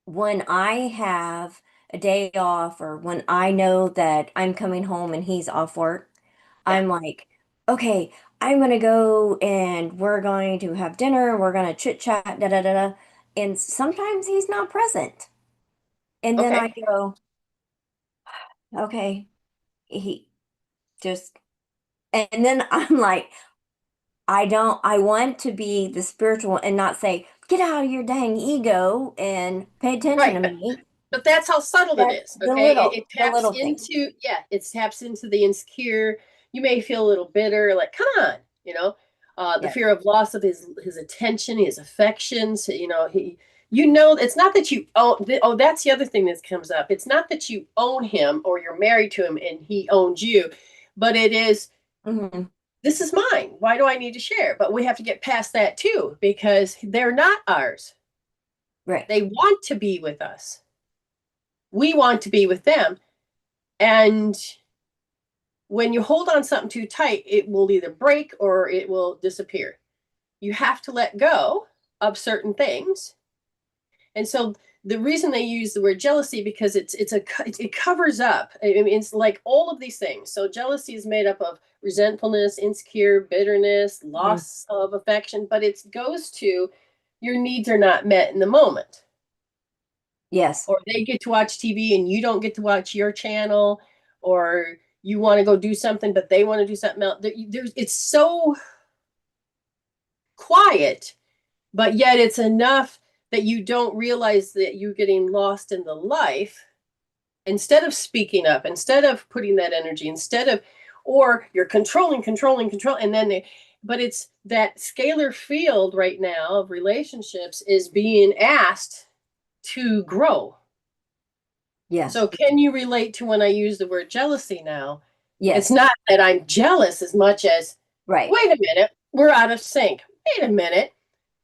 when I have a day off or when I know that I'm coming home and he's off work, yeah, I'm like, okay, I'm gonna go and we're going to have dinner, we're gonna chit chat, da da da da. And sometimes he's not present. And then I okay, go, okay, he just, and then I'm like, I want to be the spiritual and not say, get out of your dang ego and pay attention right. to me. But that's how subtle it That's is. Okay, it the taps little things. into, yeah, it taps into the insecure. You may feel a little bitter, like, come on, the Yeah. fear of loss of his attention, his affections. It's not that you own. Oh, that's the other thing that comes up. It's not that you own him or you're married to him and he owns you, but it is, Hmm. this is mine. Why do I need to share? But we have to get past that too, because they're not ours. Right. They want to be with us. We want to be with them. And when you hold on something too tight, it will either break or it will disappear. You have to let go of certain things. And so the reason they use the word jealousy, because it covers up. I mean, it's like all of these things. So jealousy is made up of resentfulness, insecure, bitterness, Hmm. loss of affection, but it goes to your needs are not met in the moment, Yes. or they get to watch TV and you don't get to watch your channel, or you want to go do something but they want to do something else. It's so quiet, but yet it's enough that you don't realize that you're getting lost in the life. Instead of speaking up, instead of putting that energy, instead of, or you're control, and then but it's that scalar field right now of relationships is being asked to grow. Yes. So can you relate to when I use the word jealousy now? It's Yes. not that I'm jealous as much as, Right. wait a minute, we're out of sync. Wait a minute.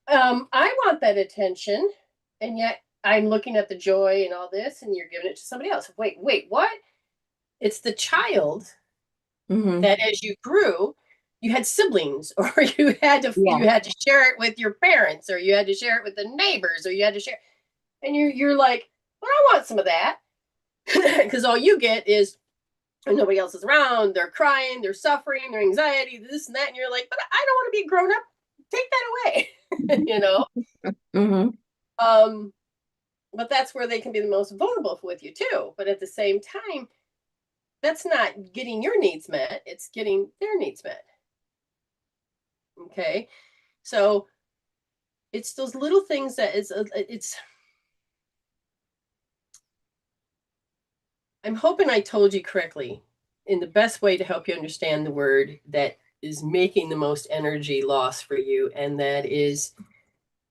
I want that attention, and yet I'm looking at the joy and all this, and you're giving it to somebody else. Wait, what? It's the child Hmm. that as you grew, you had siblings, or you Yeah. had to share it with your parents, or you had to share it with the neighbors, or you had to share, and you're like, well, I want some of that. Because all you get is, and nobody else is around, they're crying, they're suffering, their anxiety, this and that, and you're like, but I don't want to be grown up. Take that away. Hmm. um but that's where they can be the most vulnerable with you too, but at the same time, that's not getting your needs met, it's getting their needs met. Okay, so it's those little things that it's I'm hoping I told you correctly in the best way to help you understand the word that is making the most energy loss for you, and that is,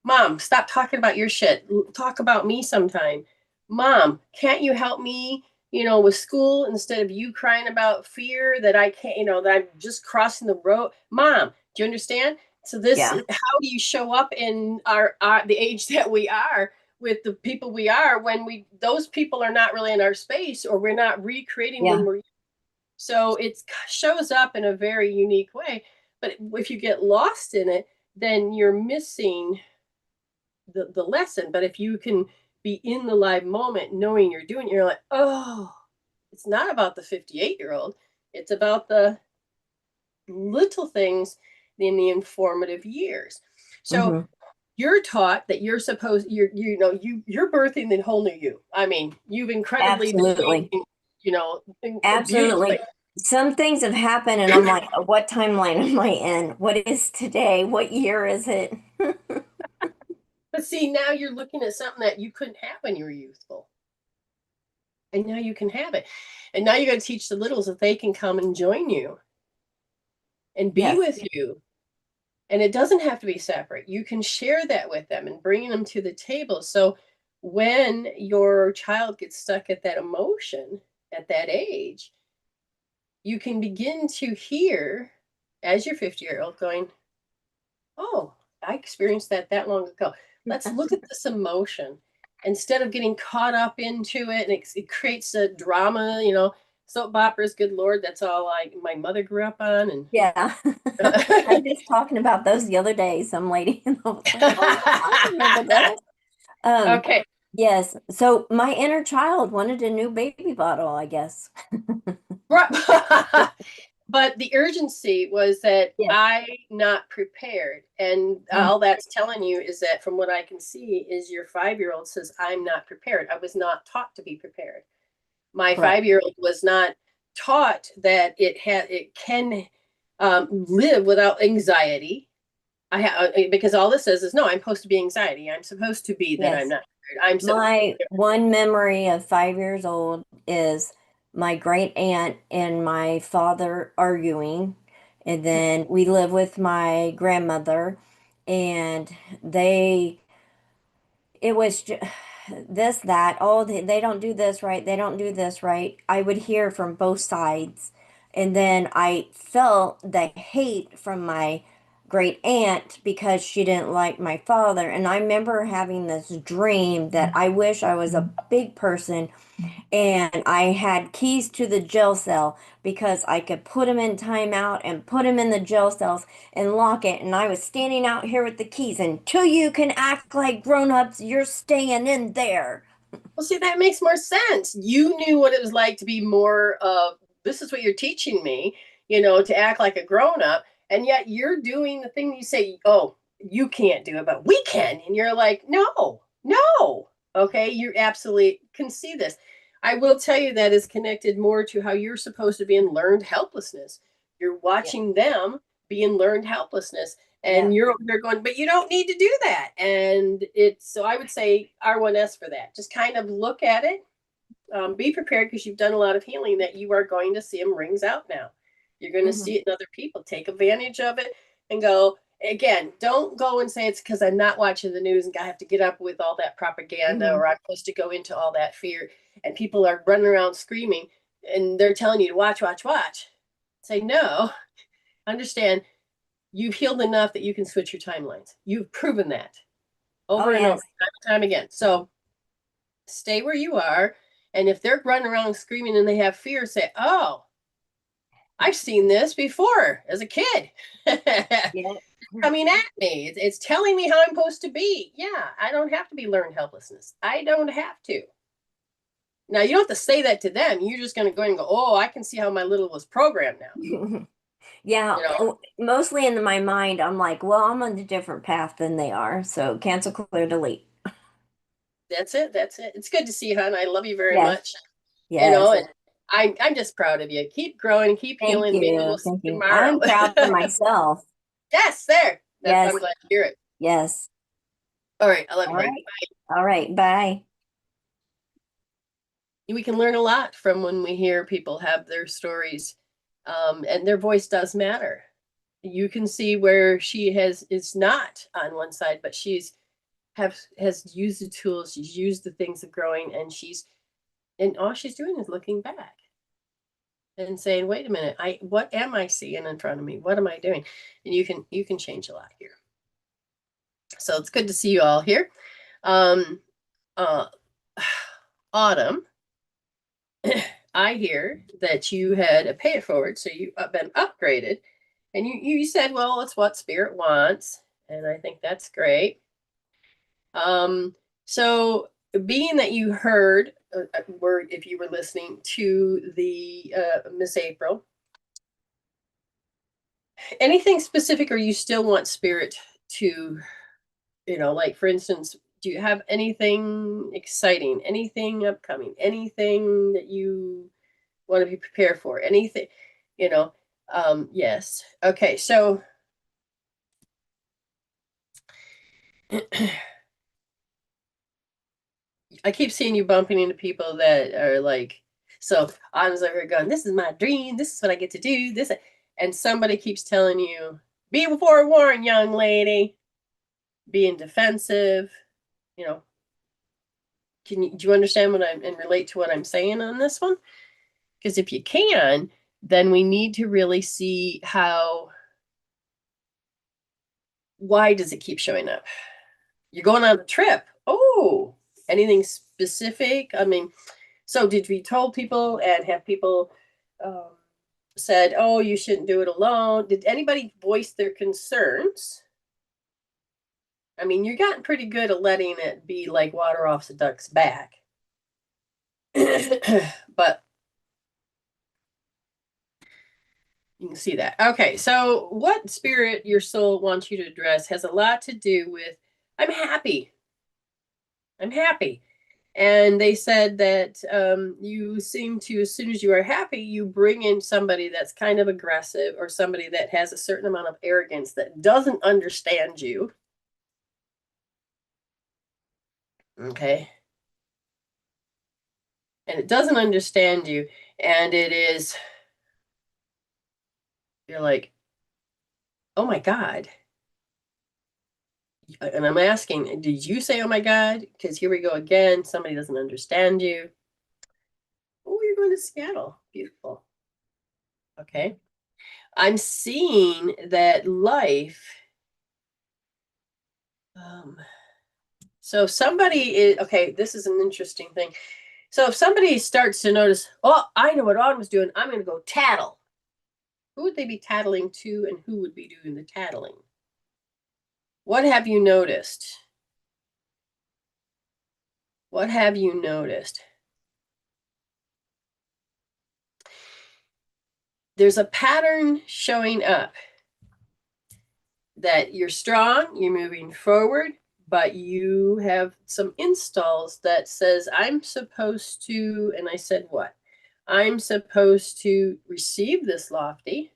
Mom, stop talking about your shit. Talk about me sometime. Mom, can't you help me, with school instead of you crying about fear that I can't, that I'm just crossing the road? Mom, do you understand? So this, Yeah. how do you show up in the age that we are with the people we are when those people are not really in our space, or we're not recreating Yeah. when we're, so it shows up in a very unique way. But if you get lost in it, then you're missing the lesson. But if you can be in the live moment, knowing you're doing, you're like, oh, it's not about the 58-year-old. It's about the little things in the informative years. So Hmm. you're taught that you're supposed, you're birthing the whole new you. I mean, you've incredibly been Absolutely. changing, beautifully. Absolutely. Some things have happened, and I'm like, what timeline am I in? What is today? What year is it? But see, now you're looking at something that you couldn't have when you were youthful. And now you can have it. And now you got to teach the littles that they can come and join you and be Yes. with you. And it doesn't have to be separate. You can share that with them and bring them to the table. So when your child gets stuck at that emotion at that age, you can begin to hear, as your 50-year-old, going, oh, I experienced that long ago. Let's look at this emotion instead of getting caught up into it. And it creates a drama, soap operas, good Lord, that's all my mother grew up on. And Yeah. I was just talking about those the other day. Some lady, and I was like, oh, yeah, I remember those. okay. Yes. So my inner child wanted a new baby bottle, I guess. But the urgency was that Yes. I not prepared. And Mm. all that's telling you is that, from what I can see, is your 5-year-old says, I'm not prepared. I was not taught to be prepared. My Correct. 5-year-old was not taught that it can live without anxiety. Because all this says is, no, I'm supposed to be anxiety. I'm supposed to be that I'm Yes. not prepared. I'm supposed. My one memory of 5 years old is my great aunt and my father arguing. And then we live with my grandmother, and they it was this, that, oh, they don't do this right, they don't do this right. I would hear from both sides. And then I felt the hate from my great aunt because she didn't like my father. And I remember having this dream that I wish I was a big person and I had keys to the jail cell because I could put him in timeout and put him in the jail cells and lock it. And I was standing out here with the keys. Until you can act like grown-ups, you're staying in there. Well, see, that makes more sense. You knew what it was like to be more of, this is what you're teaching me, to act like a grown up. And yet you're doing the thing you say, oh, you can't do it, but we can. And you're like, no, no. Okay. You absolutely can see this. I will tell you that is connected more to how you're supposed to be in learned helplessness. You're Yeah. watching them be in learned helplessness, Yeah. and you're over there going, but you don't need to do that. And it's, so I would say R1S for that. Just kind of look at it. Be prepared, because you've done a lot of healing, that you are going to see them rings out now. You're going to Hmm. see it in other people. Take advantage of it and go. Again, don't go and say it's because I'm not watching the news and I have to get up with all that propaganda, Hmm. or I'm supposed to go into all that fear, and people are running around screaming and they're telling you to watch, watch, watch. Say, no, understand, you've healed enough that you can switch your timelines. You've proven that Oh, over and over, yes. time and time again. So stay where you are. And if they're running around screaming and they have fear, say, oh, I've seen this before as a kid. Yeah. Coming at me. It's telling me how I'm supposed to be. Yeah, I don't have to be learned helplessness. I don't have to. Now, you don't have to say that to them. You're just going to go and go, oh, I can see how my little was programmed now. Yeah, You know, mostly in my mind, I'm like, well, I'm on a different path than they are. So cancel, clear, delete. that's it. That's it. It's good to see you, hon. I love you very Yes. much. Yes. And I'm just proud of you. Keep growing, keep Thank healing. Maybe we'll you. see Thank you you. tomorrow. I'm proud for myself. Yes, there. Yes. I'm glad to hear it. Yes. All right. I love All you, honey. right. All right. Bye. We can learn a lot from when we hear people have their stories, and their voice does matter. You can see where she is not on one side, but has used the tools, she's used the things of growing, and all she's doing is looking back. and saying, wait a minute, what am I seeing in front of me? What am I doing? And you can change a lot here. So it's good to see you all here. Um, Autumn, I hear that you had a pay it forward, so you've been upgraded, and you said, well, it's what spirit wants, and I think that's great. So being that you heard a word, if you were listening to the Miss April, anything specific, or you still want spirit to, like for instance, do you have anything exciting, anything upcoming, anything that you want to be prepared for, anything, you know? Yes. Okay. So I keep seeing you bumping into people that are like, so I was over going, this is my dream. This is what I get to do. This, and somebody keeps telling you, be forewarned, young lady, being defensive, you know. Do you understand what and relate to what I'm saying on this one? Because if you can, then we need to really see why does it keep showing up? You're going on a trip. Oh, anything specific? I mean, so did we told people and have people said, oh, you shouldn't do it alone? Did anybody voice their concerns? I mean, you're gotten pretty good at letting it be like water off the duck's back. But you can see that. Okay, so what spirit your soul wants you to address has a lot to do with, I'm happy. I'm happy. And they said that you seem to, as soon as you are happy, you bring in somebody that's kind of aggressive or somebody that has a certain amount of arrogance that doesn't understand you. Okay. And it doesn't understand you. And it is, you're like, oh my God. And I'm asking, did you say, oh my God? Because here we go again. Somebody doesn't understand you. Oh, you're going to Seattle. Beautiful. Okay. I'm seeing that life. So somebody is, okay, this is an interesting thing. So if somebody starts to notice, oh, I know what Autumn's doing, I'm going to go tattle. Who would they be tattling to, and who would be doing the tattling? What have you noticed? What have you noticed? There's a pattern showing up that you're strong, you're moving forward, but you have some installs that says, I'm supposed to, and I said what? I'm supposed to receive this lofty.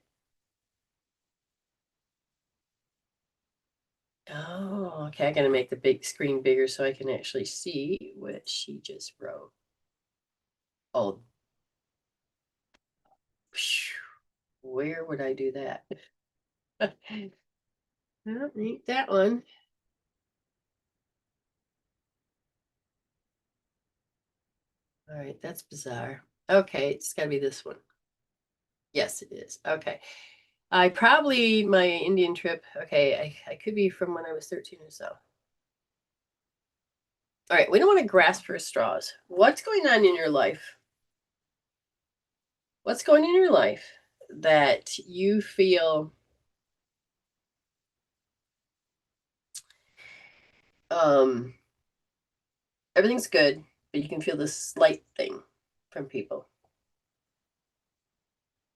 Oh, okay. I gotta make the big screen bigger so I can actually see what she just wrote. Oh, where would I do that? I don't need that one. All right, that's bizarre. Okay, it's gotta be this one. Yes, it is. Okay. My Indian trip, okay, I could be from when I was 13 or so. All right, we don't want to grasp for straws. What's going on in your life? What's going on in your life that you feel everything's good, but you can feel this slight thing from people?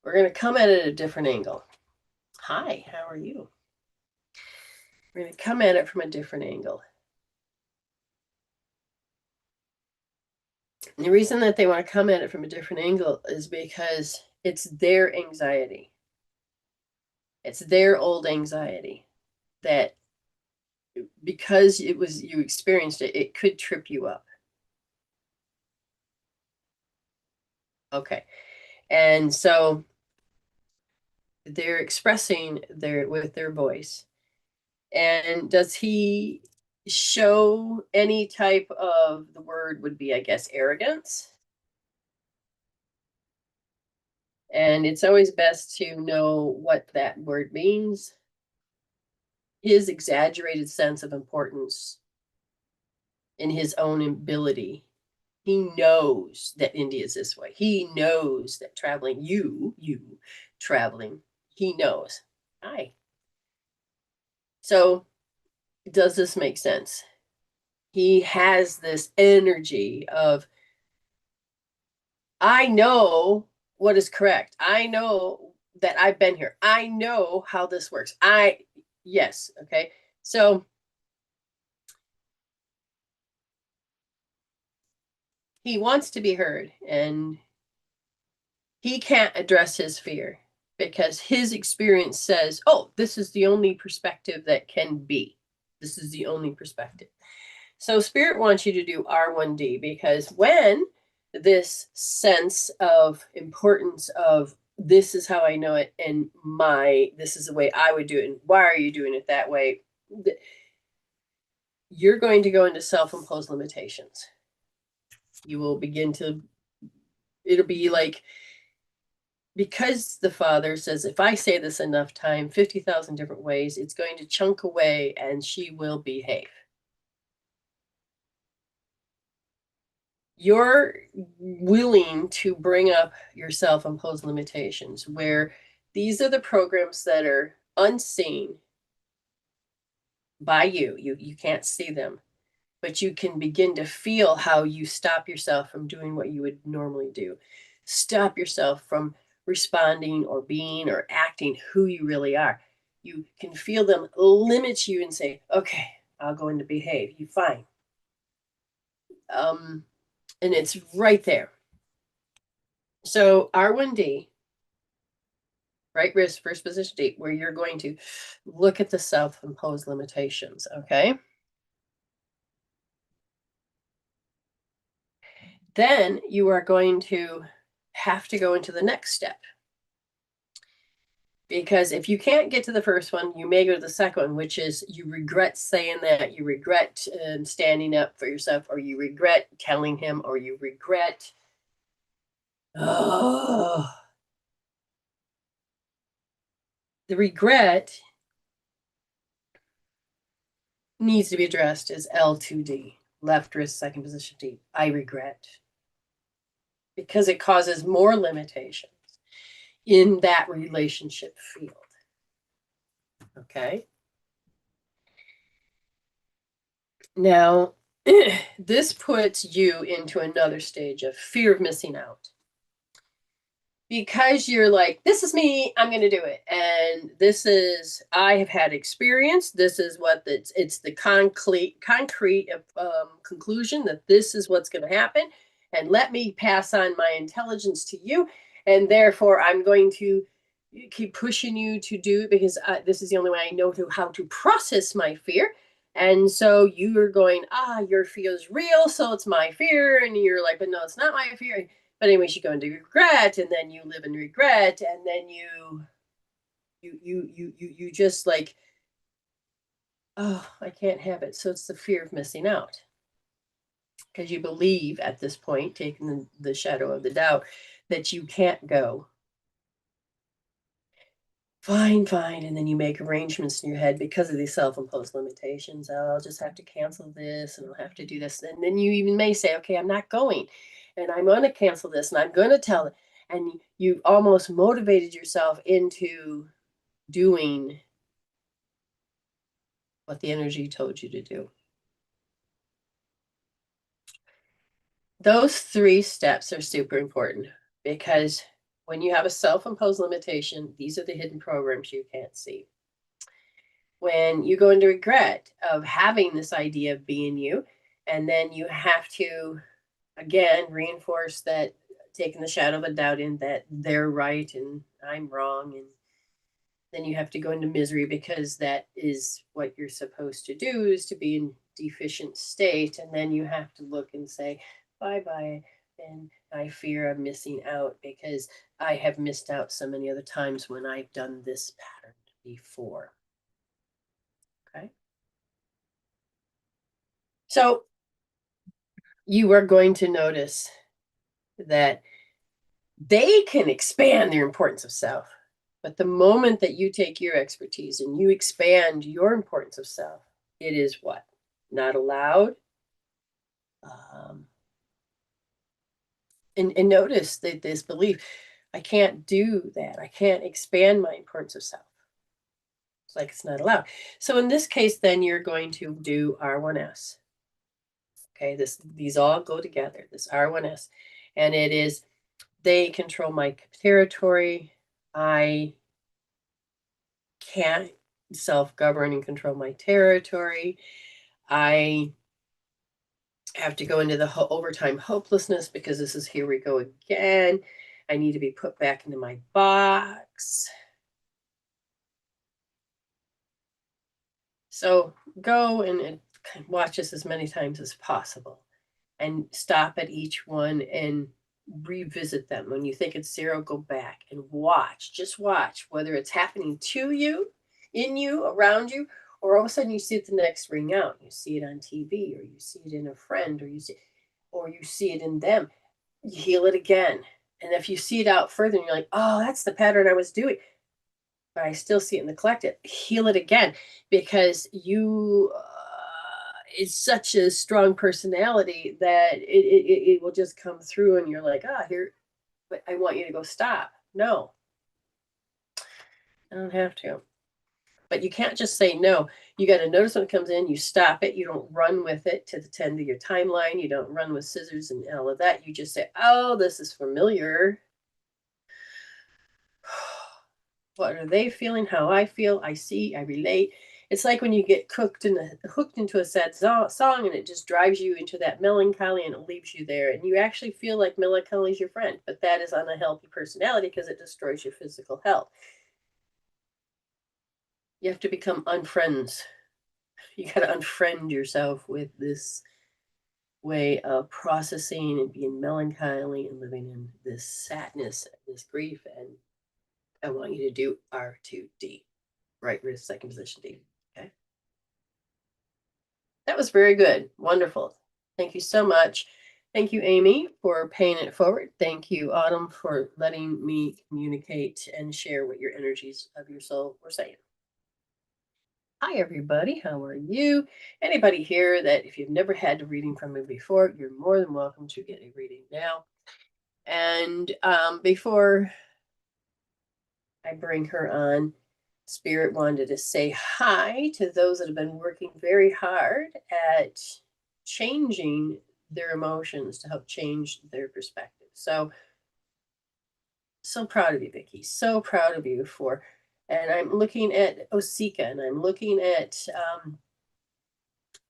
We're going to come at it at a different angle. Hi, how are you? We're going to come at it from a different angle. And the reason that they want to come at it from a different angle is because it's their anxiety. It's their old anxiety that because you experienced it, it could trip you up. Okay. And so they're expressing with their voice. And does he show any type of, the word would be, I guess, arrogance? And it's always best to know what that word means. His exaggerated sense of importance in his own ability. He knows that India is this way. He knows that traveling, you traveling, he knows. Hi. So does this make sense? He has this energy of, I know what is correct. I know that I've been here. I know how this works. Yes, okay. So he wants to be heard, and he can't address his fear because his experience says, oh, this is the only perspective that can be. This is the only perspective. So Spirit wants you to do R1D, because when this sense of importance of this is how I know it, and this is the way I would do it, and why are you doing it that way, you're going to go into self-imposed limitations. You will begin to, it'll be like, because the Father says, if I say this enough time, 50,000 different ways, it's going to chunk away and she will behave. You're willing to bring up your self-imposed limitations, where these are the programs that are unseen by you. You can't see them, but you can begin to feel how you stop yourself from doing what you would normally do. Stop yourself from responding or being or acting who you really are. You can feel them limit you and say, okay, I'll go into behave. You fine. And it's right there. So R1D, right wrist, first position deep, where you're going to look at the self-imposed limitations, okay? Then you are going to have to go into the next step. Because if you can't get to the first one, you may go to the second one, which is you regret saying that, you regret standing up for yourself, or you regret telling him, or you regret, oh. The regret needs to be addressed as L2D, left wrist, second position deep. I regret. Because it causes more limitations in that relationship field. Okay. Now, this puts you into another stage of fear of missing out. Because you're like, this is me, I'm going to do it. And this is, I have had experience. This is what it's the concrete conclusion that this is what's going to happen. And let me pass on my intelligence to you. And therefore, I'm going to keep pushing you to do it, because this is the only way I know how to process my fear. And so you're going, your fear is real, so it's my fear. And you're like, but no, it's not my fear. But anyways, you go into regret, and then you live in regret, and then you just like, oh, I can't have it. So it's the fear of missing out, because you believe at this point, taking the shadow of the doubt, that you can't go. Fine. And then you make arrangements in your head because of these self-imposed limitations. Oh, I'll just have to cancel this, and I'll have to do this. And then you even may say, okay, I'm not going, and I'm going to cancel this, and I'm going to tell it. And you almost motivated yourself into doing what the energy told you to do. Those 3 steps are super important, because when you have a self-imposed limitation, these are the hidden programs you can't see. When you go into regret of having this idea of being you, and then you have to, again, reinforce that, taking the shadow of a doubt in that they're right and I'm wrong, and then you have to go into misery, because that is what you're supposed to do, is to be in deficient state. And then you have to look and say, bye, and I fear I'm missing out, because I have missed out so many other times when I've done this pattern before. Okay. So you are going to notice that they can expand their importance of self. But the moment that you take your expertise and you expand your importance of self, it is what? Not allowed. Um, and notice that this belief, I can't do that. I can't expand my importance of self. It's like it's not allowed. So in this case, then you're going to do R1S. Okay, these all go together, this R1S. And it is, they control my territory. I can't self-govern and control my territory. I have to go into the overtime hopelessness because this is, here we go again. I need to be put back into my box. So go and watch this as many times as possible and stop at each one and revisit them. When you think it's zero, go back and watch. Just watch whether it's happening to you, in you, around you, or all of a sudden you see it the next ring out. You see it on TV, or you see it in a friend, or you see it in them. You heal it again. And if you see it out further and you're like, oh, that's the pattern I was doing, but I still see it in the collective, heal it again, because you it's such a strong personality that it will just come through and you're like, here, but I want you to go stop. No, I don't have to. But you can't just say no. You got to notice when it comes in, you stop it. You don't run with it to the 10 to your timeline. You don't run with scissors and all of that. You just say, oh, this is familiar. What are they feeling? How I feel? I see, I relate. It's like when you get hooked into a sad song and it just drives you into that melancholy and it leaves you there. And you actually feel like melancholy is your friend, but that is unhealthy personality because it destroys your physical health. You have to become unfriends. You got to unfriend yourself with this way of processing and being melancholy and living in this sadness, this grief. And I want you to do R2D, right wrist, second position D. Okay. That was very good. Wonderful. Thank you so much. Thank you, Ayme, for paying it forward. Thank you, Autumn, for letting me communicate and share what your energies of your soul were saying. Hi, everybody. How are you? Anybody here that if you've never had a reading from me before, you're more than welcome to get a reading now. And before I bring her on, Spirit wanted to say hi to those that have been working very hard at changing their emotions to help change their perspective. So proud of you, Vicki. So proud of you for, and I'm looking at Osika, and I'm looking at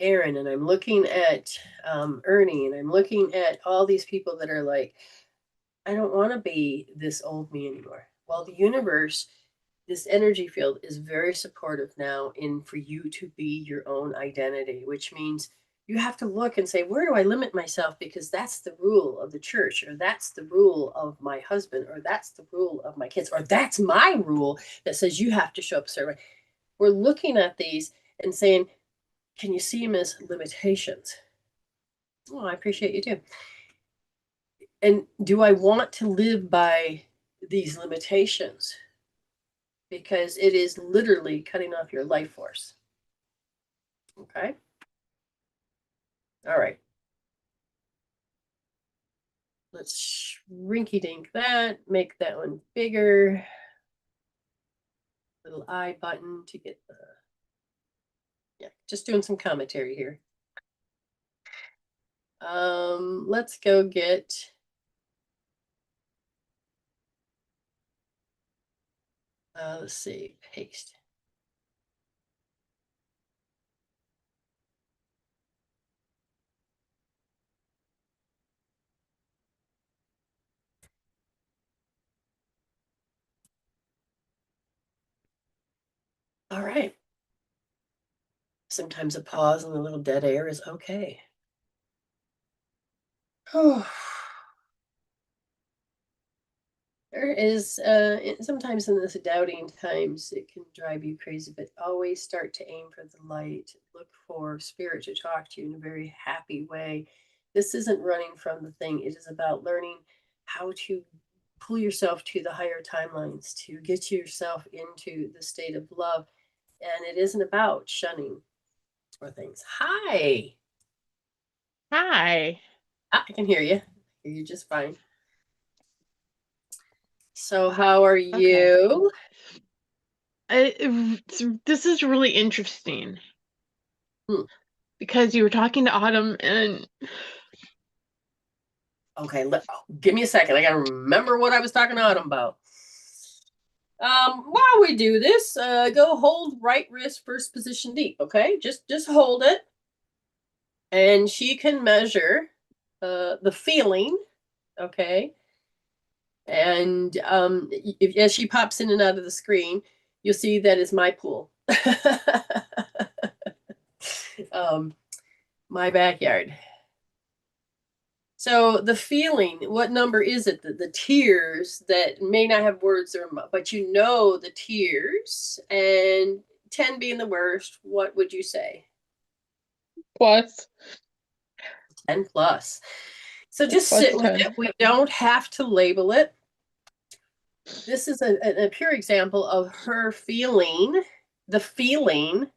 Aaron, and I'm looking at Ernie, and I'm looking at all these people that are like, I don't want to be this old me anymore. Well, the universe, this energy field is very supportive now in for you to be your own identity, which means you have to look and say, where do I limit myself? Because that's the rule of the church, or that's the rule of my husband, or that's the rule of my kids, or that's my rule that says you have to show up a certain way. We're looking at these and saying, can you see them as limitations? Oh, I appreciate you too. And do I want to live by these limitations? Because it is literally cutting off your life force. Okay. All right. Let's rinky dink that, make that one bigger. Little I button to get the, yeah, just doing some commentary here. Let's go get, let's see, paste. All right. Sometimes a pause and a little dead air is okay. Oh. There is, sometimes in this doubting times, it can drive you crazy, but always start to aim for the light. Look for spirit to talk to you in a very happy way. This isn't running from the thing. It is about learning how to pull yourself to the higher timelines, to get yourself into the state of love. And it isn't about shunning or things. Hi. Hi. I can hear you. I hear you just fine. So how are you? This is really interesting because you were talking to Autumn and Okay, give me a second. I gotta remember what I was talking to Autumn about. While we do this, go hold right wrist first position deep. Okay, just hold it, and she can measure the feeling. Okay, and as she pops in and out of the screen, you'll see that is my pool. My backyard. So the feeling, what number is it? The tears that may not have words, but you know the tears, and 10 being the worst, what would you say? plus 10 plus. So just plus sit with 10. it. We don't have to label it. This is a pure example of her feeling, the feeling.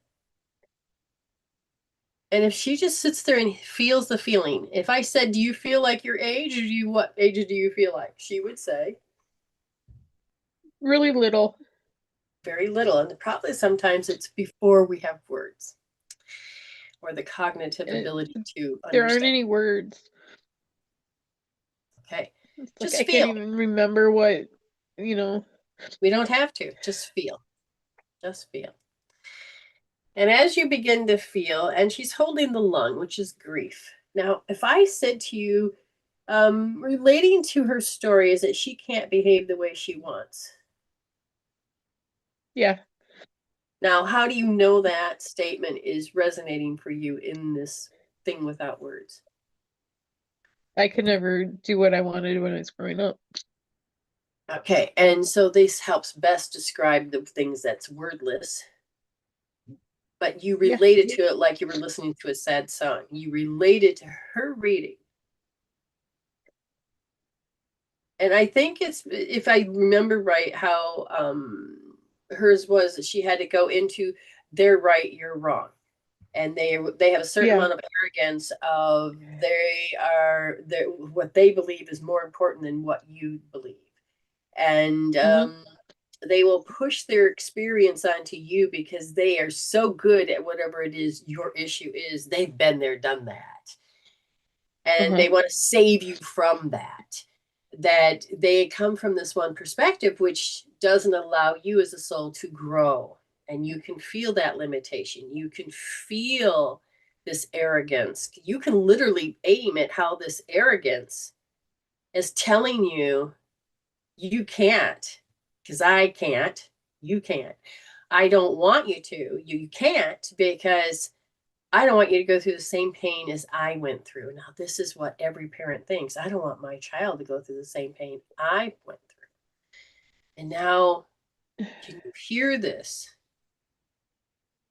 And if she just sits there and feels the feeling, if I said, do you feel like your age, or what age do you feel like? She would say, Really little. very little. And probably sometimes it's before we have words or the cognitive ability to There aren't understand. any words. Okay. It's like Just I feel. can't even remember what, you know. We don't have to. Just feel. Just feel. And as you begin to feel, and she's holding the lung, which is grief. Now, if I said to you, relating to her story is that she can't behave the way she wants. Yeah. Now, how do you know that statement is resonating for you in this thing without words? I could never do what I wanted when I was growing up. Okay, and so this helps best describe the things that's wordless. But you related to it like you were listening to a sad song. You related to her reading. And I think it's, if I remember right, how hers was that she had to go into they're right, you're wrong. And they have a certain amount of arrogance of what they believe is more important than what you believe. And they will push their experience onto you because they are so good at whatever it is your issue is. They've been there, done that. And they want to save you from that. That they come from this one perspective, which doesn't allow you as a soul to grow. And you can feel that limitation. You can feel this arrogance. You can literally aim at how this arrogance is telling you, you can't, because I can't, you can't. I don't want you to, you can't, because I don't want you to go through the same pain as I went through. Now, this is what every parent thinks. I don't want my child to go through the same pain I went through. And now, can you hear this?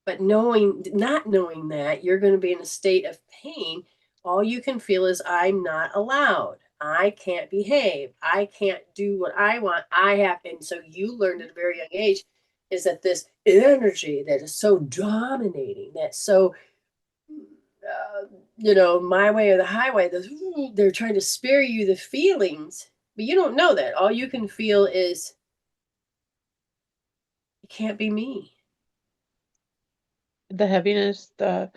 But not knowing that you're going to be in a state of pain, all you can feel is, I'm not allowed. I can't behave. I can't do what I want. I have. And so you learned at a very young age is that this energy that is so dominating, that's so, my way or the highway, they're trying to spare you the feelings, but you don't know that. All you can feel is, it can't be me. The heaviness, like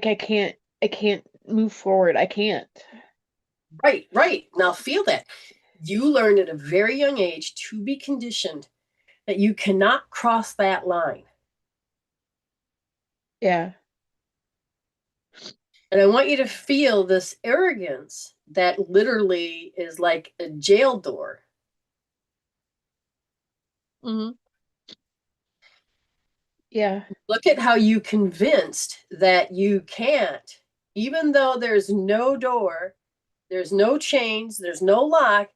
I can't move forward. I can't. Right. Now feel that. You learned at a very young age to be conditioned that you cannot cross that line. Yeah. And I want you to feel this arrogance that literally is like a jail door. Yeah. Look at how you convinced that you can't, even though there's no door, there's no chains, there's no lock,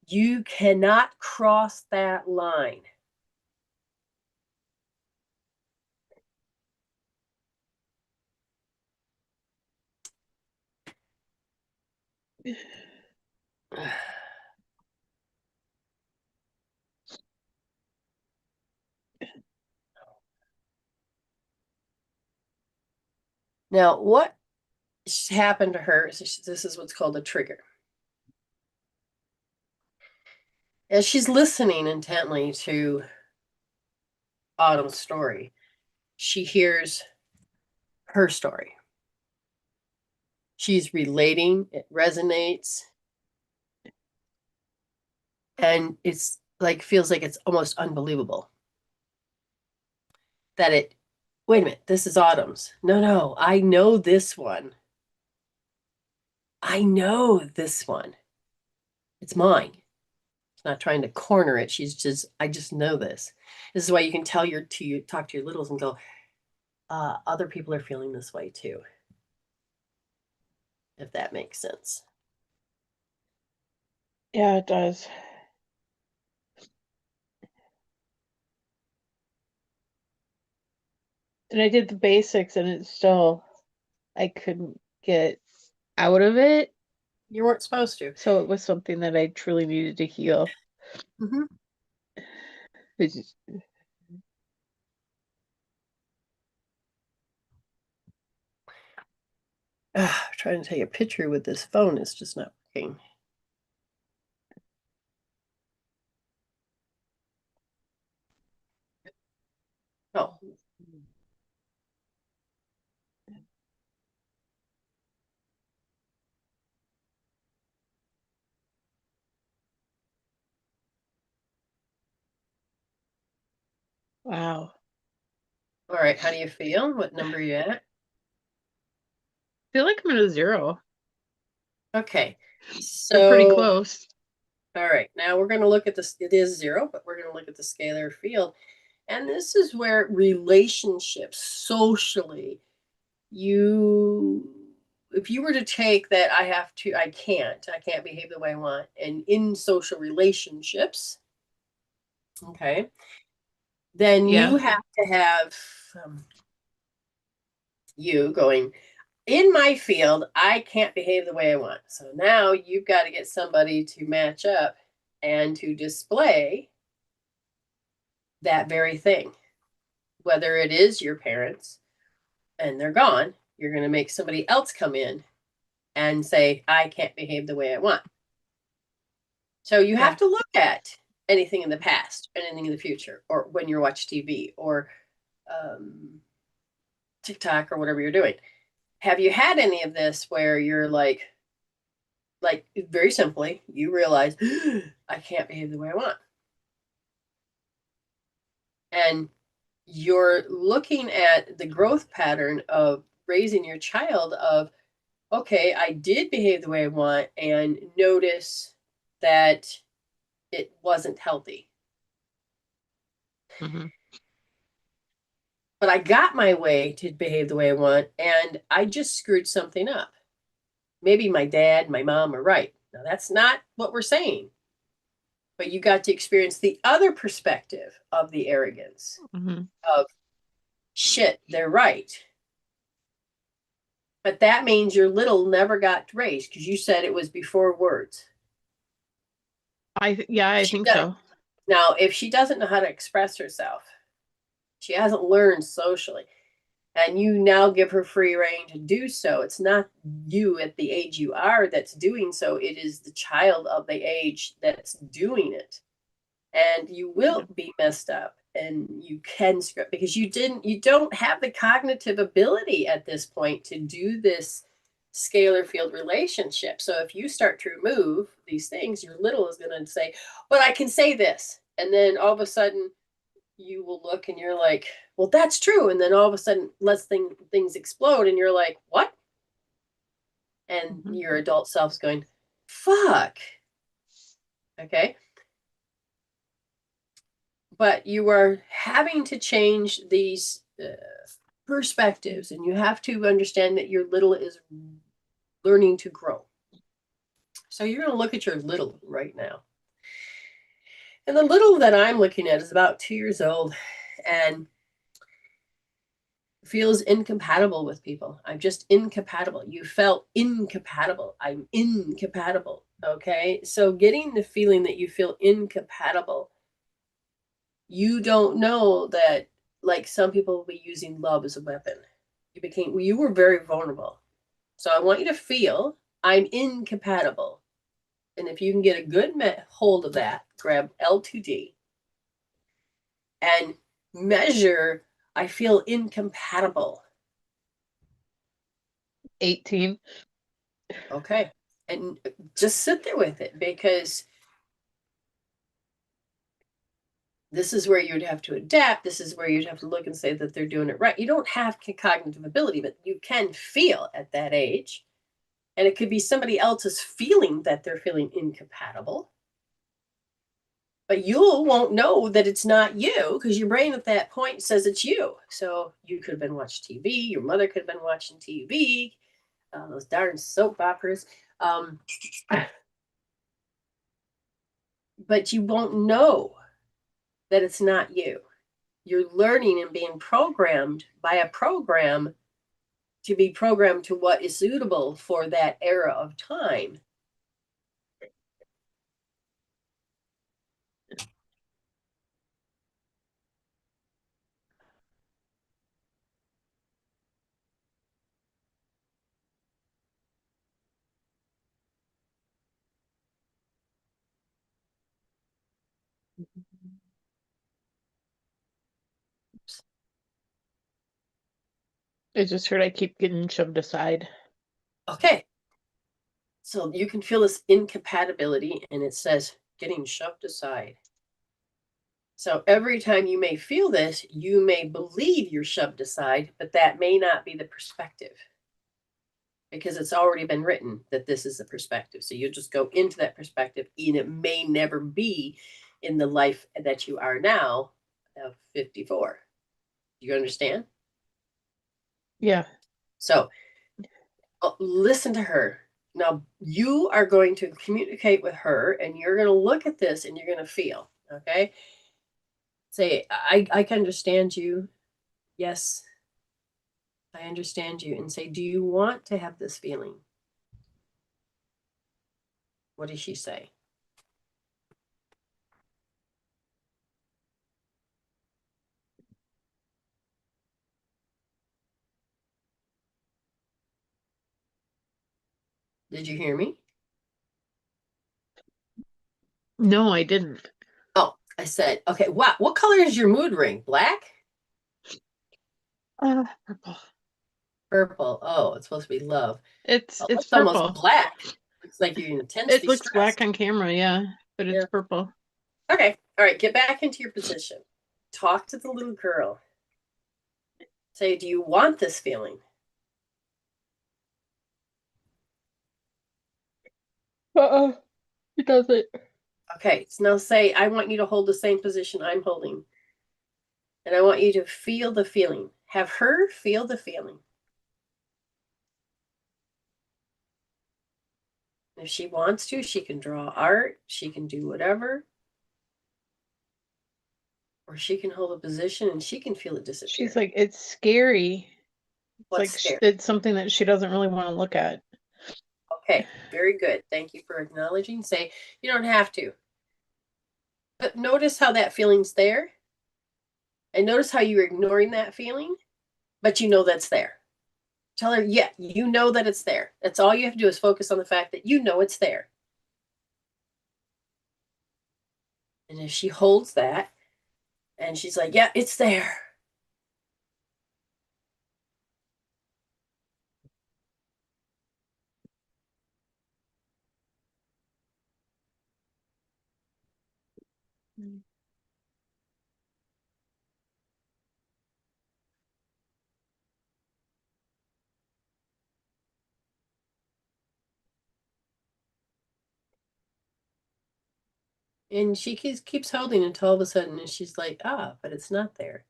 you cannot cross that line. Now, what happened to her is this is what's called a trigger. As she's listening intently to Autumn's story, she hears her story. She's relating, it resonates, and it's like feels like it's almost unbelievable that it, wait a minute, this is Autumn's. No, I know this one. I know this one. It's mine. She's not trying to corner it. She's just, I just know this. This is why you can tell talk to your littles and go, other people are feeling this way too. If that makes sense. Yeah, it does. And I did the basics and it's still, I couldn't get out of it. You weren't supposed to. So it was something that I truly needed to heal. Mm-hmm. It's just, Trying to take a picture with this phone is just not working. Oh. wow. All right. How do you feel? What number are you at? I feel like I'm at a 0. Okay. We're pretty So, close. all right. Now we're going to look at this. It is 0, but we're going to look at the scalar field. And this is where relationships socially, if you were to take that, I can't behave the way I want. And in social relationships, okay, then Yeah. you have to have you going, in my field, I can't behave the way I want. So now you've got to get somebody to match up and to display that very thing. Whether it is your parents and they're gone, you're going to make somebody else come in and say, I can't behave the way I want. So you have to look at anything in the past, anything in the future, or when you watch TV or TikTok or whatever you're doing. Have you had any of this where you're like very simply, you realize I can't behave the way I want. And you're looking at the growth pattern of raising your child of, okay, I did behave the way I want and notice that it wasn't healthy. Mm-hmm. But I got my way to behave the way I want and I just screwed something up. Maybe my dad, my mom are right. Now, that's not what we're saying. But you got to experience the other perspective of the arrogance Mm-hmm. of shit, they're right. But that means your little never got raised because you said it was before words. I think so. Now, if she doesn't know how to express herself, she hasn't learned socially, and you now give her free rein to do so, it's not you at the age you are that's doing so. It is the child of the age that's doing it. And you will be messed up and you can script because you don't have the cognitive ability at this point to do this scalar field relationship. So if you start to remove these things, your little is going to say, but I can say this. And then all of a sudden you will look and you're like, well, that's true. And then all of a sudden things explode and you're like, what? And your adult self's going, fuck. Okay. But you are having to change these perspectives, and you have to understand that your little is learning to grow. So you're going to look at your little right now. And the little that I'm looking at is about 2 years old. And feels incompatible with people. I'm just incompatible. You felt incompatible. I'm incompatible. Okay. So getting the feeling that you feel incompatible, you don't know that, like, some people will be using love as a weapon. You were very vulnerable. So I want you to feel I'm incompatible. And if you can get a good hold of that, grab L2D and measure, I feel incompatible. 18. Okay. And just sit there with it, because this is where you'd have to adapt. This is where you'd have to look and say that they're doing it right. You don't have cognitive ability, but you can feel at that age. And it could be somebody else's feeling that they're feeling incompatible. But you won't know that it's not you, because your brain at that point says it's you. So you could have been watching TV. Your mother could have been watching TV. Those darn soap operas. But you won't know that it's not you. You're learning and being programmed by a program to be programmed to what is suitable for that era of time. I just heard I keep getting shoved aside. Okay. So you can feel this incompatibility, and it says getting shoved aside. So every time you may feel this, you may believe you're shoved aside, but that may not be the perspective, because it's already been written that this is the perspective. So you just go into that perspective, and it may never be in the life that you are now of 54. You understand? Yeah. So listen to her. Now you are going to communicate with her, and you're going to look at this, and you're going to feel, okay? Say, I can understand you. Yes, I understand you. And say, do you want to have this feeling? What does she say? Did you hear me? No, I didn't. Oh, I said, okay, what color is your mood ring? Black? Purple. Purple. Oh, it's supposed to be love. It's It's almost purple. black. Looks like you're It intensely looks stressed. black on camera, yeah, but it's Yeah. purple. Okay. All right. Get back into your position. Talk to the little girl. Say, do you want this feeling? It doesn't. Okay. So now say, I want you to hold the same position I'm holding. And I want you to feel the feeling. Have her feel the feeling. If she wants to, she can draw art. She can do whatever. Or she can hold a position and she can feel it disappear. She's like, it's scary. It's What's like scary? it's something that she doesn't really want to look at. Okay, very good. Thank you for acknowledging. Say, you don't have to. But notice how that feeling's there. And notice how you're ignoring that feeling, but you know that's there. Tell her, yeah, you know that it's there. That's all you have to do, is focus on the fact that you know it's there. And if she holds that and she's like, yeah, it's there. And she keeps holding until all of a sudden she's like, ah, but it's not there.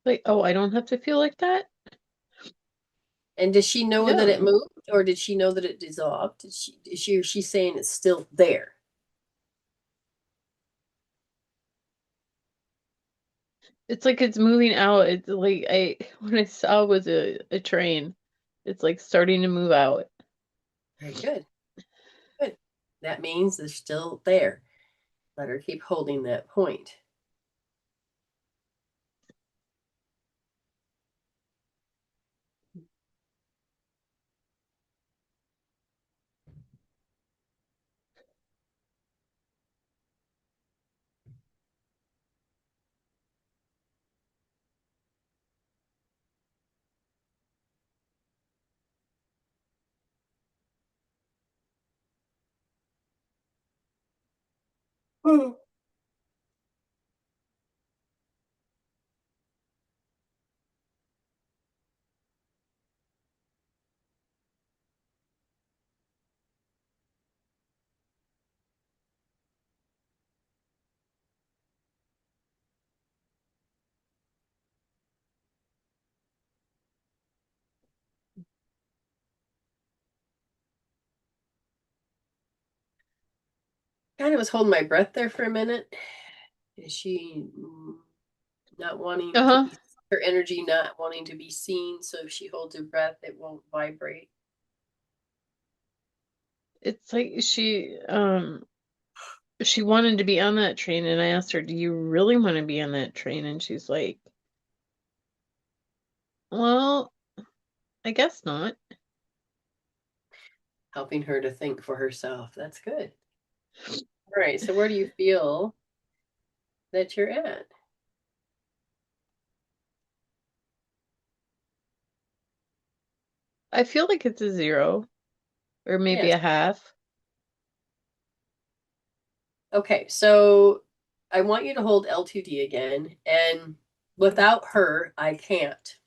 Like, oh, I don't have to feel like that? And does she know that it No. moved, or did she know that it dissolved? Is she saying it's still there? It's like it's moving out. It's like what I saw was a train. It's like starting to move out. Very good. Good. That means they're still there. Let her keep holding that point. Kind of was holding my breath there for a minute. Is she not wanting to be, her energy not wanting to be seen? So if she holds her breath, it won't vibrate. It's like she wanted to be on that train, and I asked her, "Do you really want to be on that train?" And she's like, "Well, I guess not." Helping her to think for herself. That's good. All right. So where do you feel that you're at? I feel like it's a 0 or maybe Yes. a half. Okay. So I want you to hold L2D again. And without her, I can't.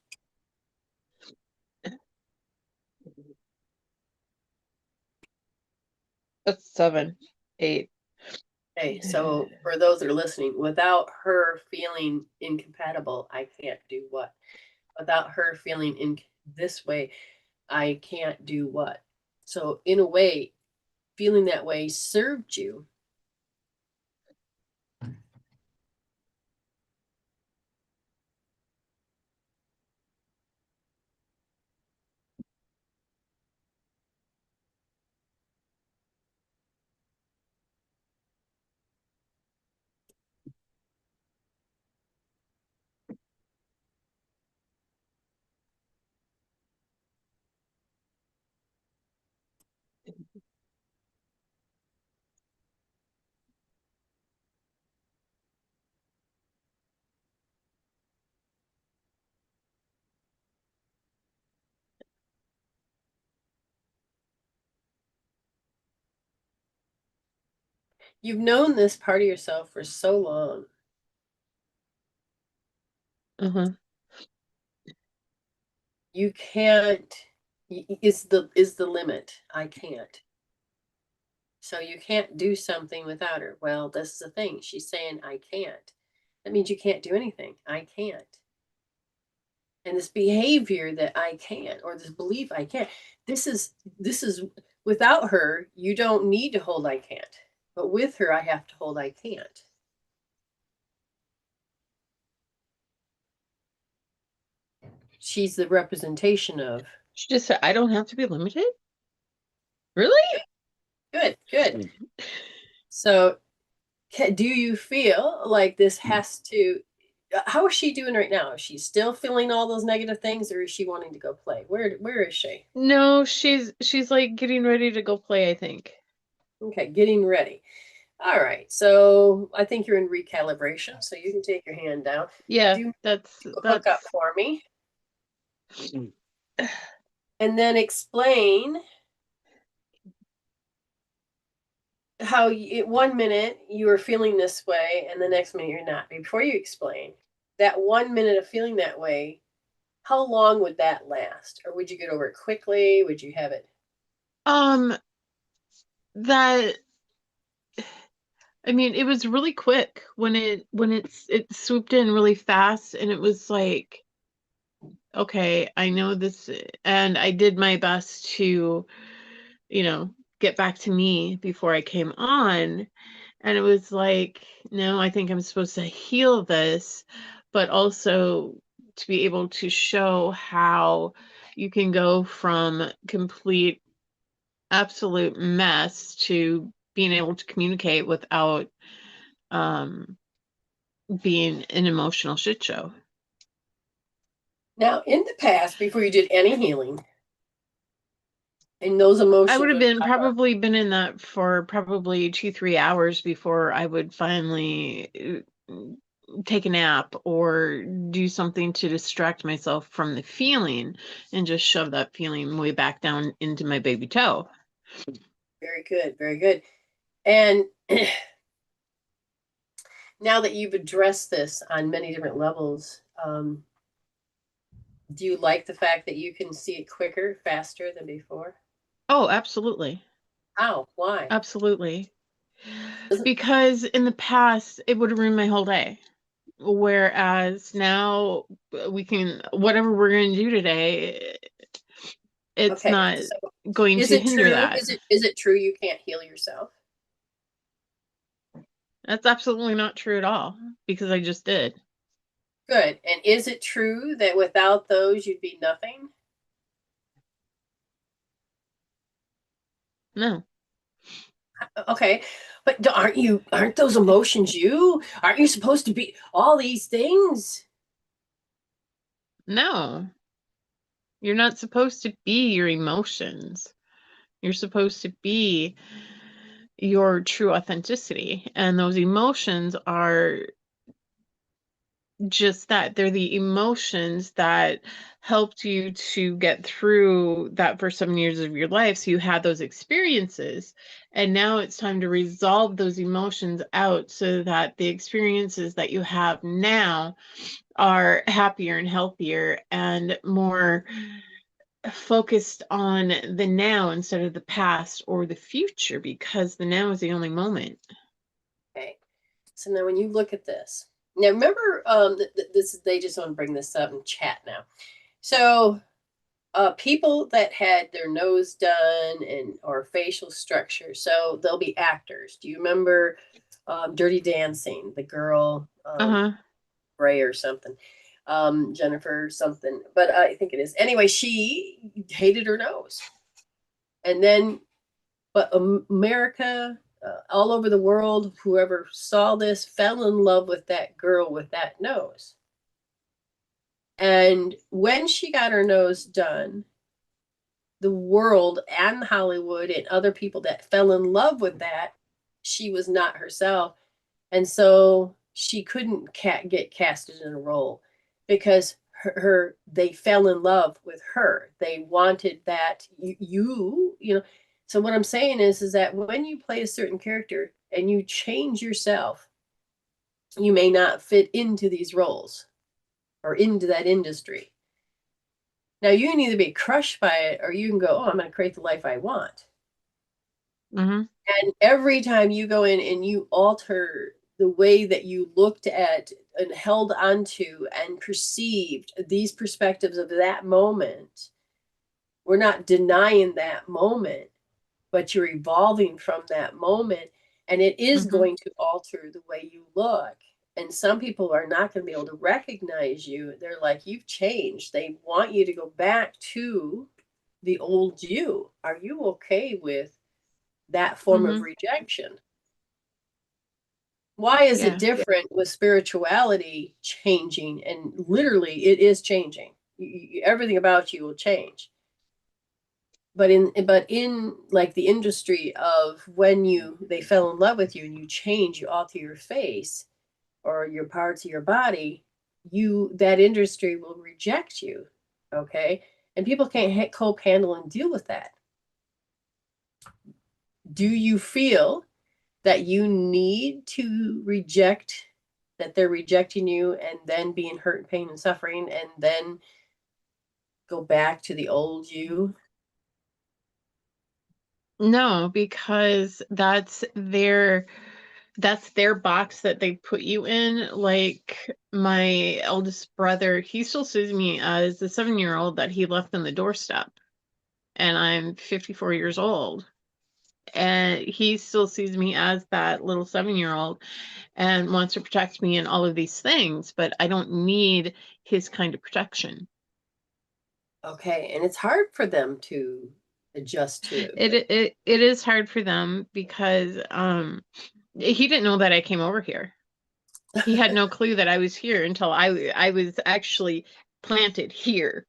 That's 7, 8. Okay. So for those that are listening, without her feeling incompatible, I can't do what? Without her feeling in this way, I can't do what? So in a way, feeling that way served you. You've known this part of yourself for so long. You can't is the limit. I can't. So you can't do something without her. Well, this is the thing. She's saying I can't. That means you can't do anything. I can't. And this behavior that I can't, or this belief I can't, this is without her, you don't need to hold I can't. But with her, I have to hold I can't. She's the representation of. She just said, "I don't have to be limited." Really? Good, good. So, do you feel like this has to? How is she doing right now? Is she still feeling all those negative things, or is she wanting to go play? Where is she? No, she's like getting ready to go play, I think. Okay, getting ready. All right. So I think you're in recalibration. So you can take your hand down. Yeah, Do that's a hook up for me, and then explain how you, 1 minute you were feeling this way, and the next minute you're not. Before you explain that 1 minute of feeling that way, how long would that last? Or would you get over it quickly? Would you have it? That I mean, it was really quick when it swooped in really fast, and it was like, okay, I know this, and I did my best to, get back to me before I came on. And it was like, no, I think I'm supposed to heal this. but also to be able to show how you can go from complete absolute mess to being able to communicate without being an emotional shit show. Now, in the past, before you did any healing, and those emotions, I would have probably been in that for probably 2-3 hours before I would finally take a nap or do something to distract myself from the feeling and just shove that feeling way back down into my baby toe. Very good, very good. And now that you've addressed this on many different levels, do you like the fact that you can see it quicker, faster than before? Oh, absolutely. How? Why? Absolutely. Because in the past, it would have ruined my whole day. Whereas now we can, whatever we're going to do today, it's Okay, not so going is to it hinder true? that. Is it true you can't heal yourself? That's absolutely not true at all, because I just did. Good. And is it true that without those you'd be nothing? No. Okay, but aren't those emotions you? Aren't you supposed to be all these things? No. You're not supposed to be your emotions. You're supposed to be your true authenticity. And those emotions are just that. They're the emotions that helped you to get through that first 7 years of your life. So you had those experiences. And now it's time to resolve those emotions out so that the experiences that you have now are happier and healthier and more focused on the now instead of the past or the future, because the now is the only moment. Okay, so now when you look at this, now remember, this they just want to bring this up in chat now. So, people that had their nose done and or facial structure, so they'll be actors. Do you remember Dirty Dancing? The girl, Ray or something, Jennifer something, but I think it is. Anyway, she hated her nose, and then, but America, all over the world, whoever saw this fell in love with that girl with that nose. And when she got her nose done, the world and Hollywood and other people that fell in love with that, she was not herself. And so she couldn't get casted in a role because they fell in love with her. They wanted that you know. So what I'm saying is that when you play a certain character and you change yourself, you may not fit into these roles or into that industry. Now you can either be crushed by it or you can go, oh, I'm going to create the life I want. Mm-hmm. And every time you go in and you alter the way that you looked at and held onto and perceived these perspectives of that moment, we're not denying that moment, but you're evolving from that moment. And it is going to alter the way you look. And some people are not going to be able to recognize you. They're like, you've changed. They want you to go back to the old you. Are you okay with that form of rejection? Why is it different with spirituality changing? And literally, it is changing. Everything about you will change. But in like the industry of when they fell in love with you and you change, you alter your face or your parts of your body, that industry will reject you. Okay, and people can't cope, handle, and deal with that. Do you feel that you need to reject, that they're rejecting you and then being hurt, pain, and suffering, and then go back to the old you? No, because that's their box that they put you in. Like my eldest brother, he still sees me as the 7-year-old that he left on the doorstep, and I'm 54 years old. And he still sees me as that little 7-year-old and wants to protect me and all of these things, but I don't need his kind of protection. Okay, and it's hard for them to adjust to it. It is hard for them because he didn't know that I came over here. He had no clue that I was here until I was actually planted here.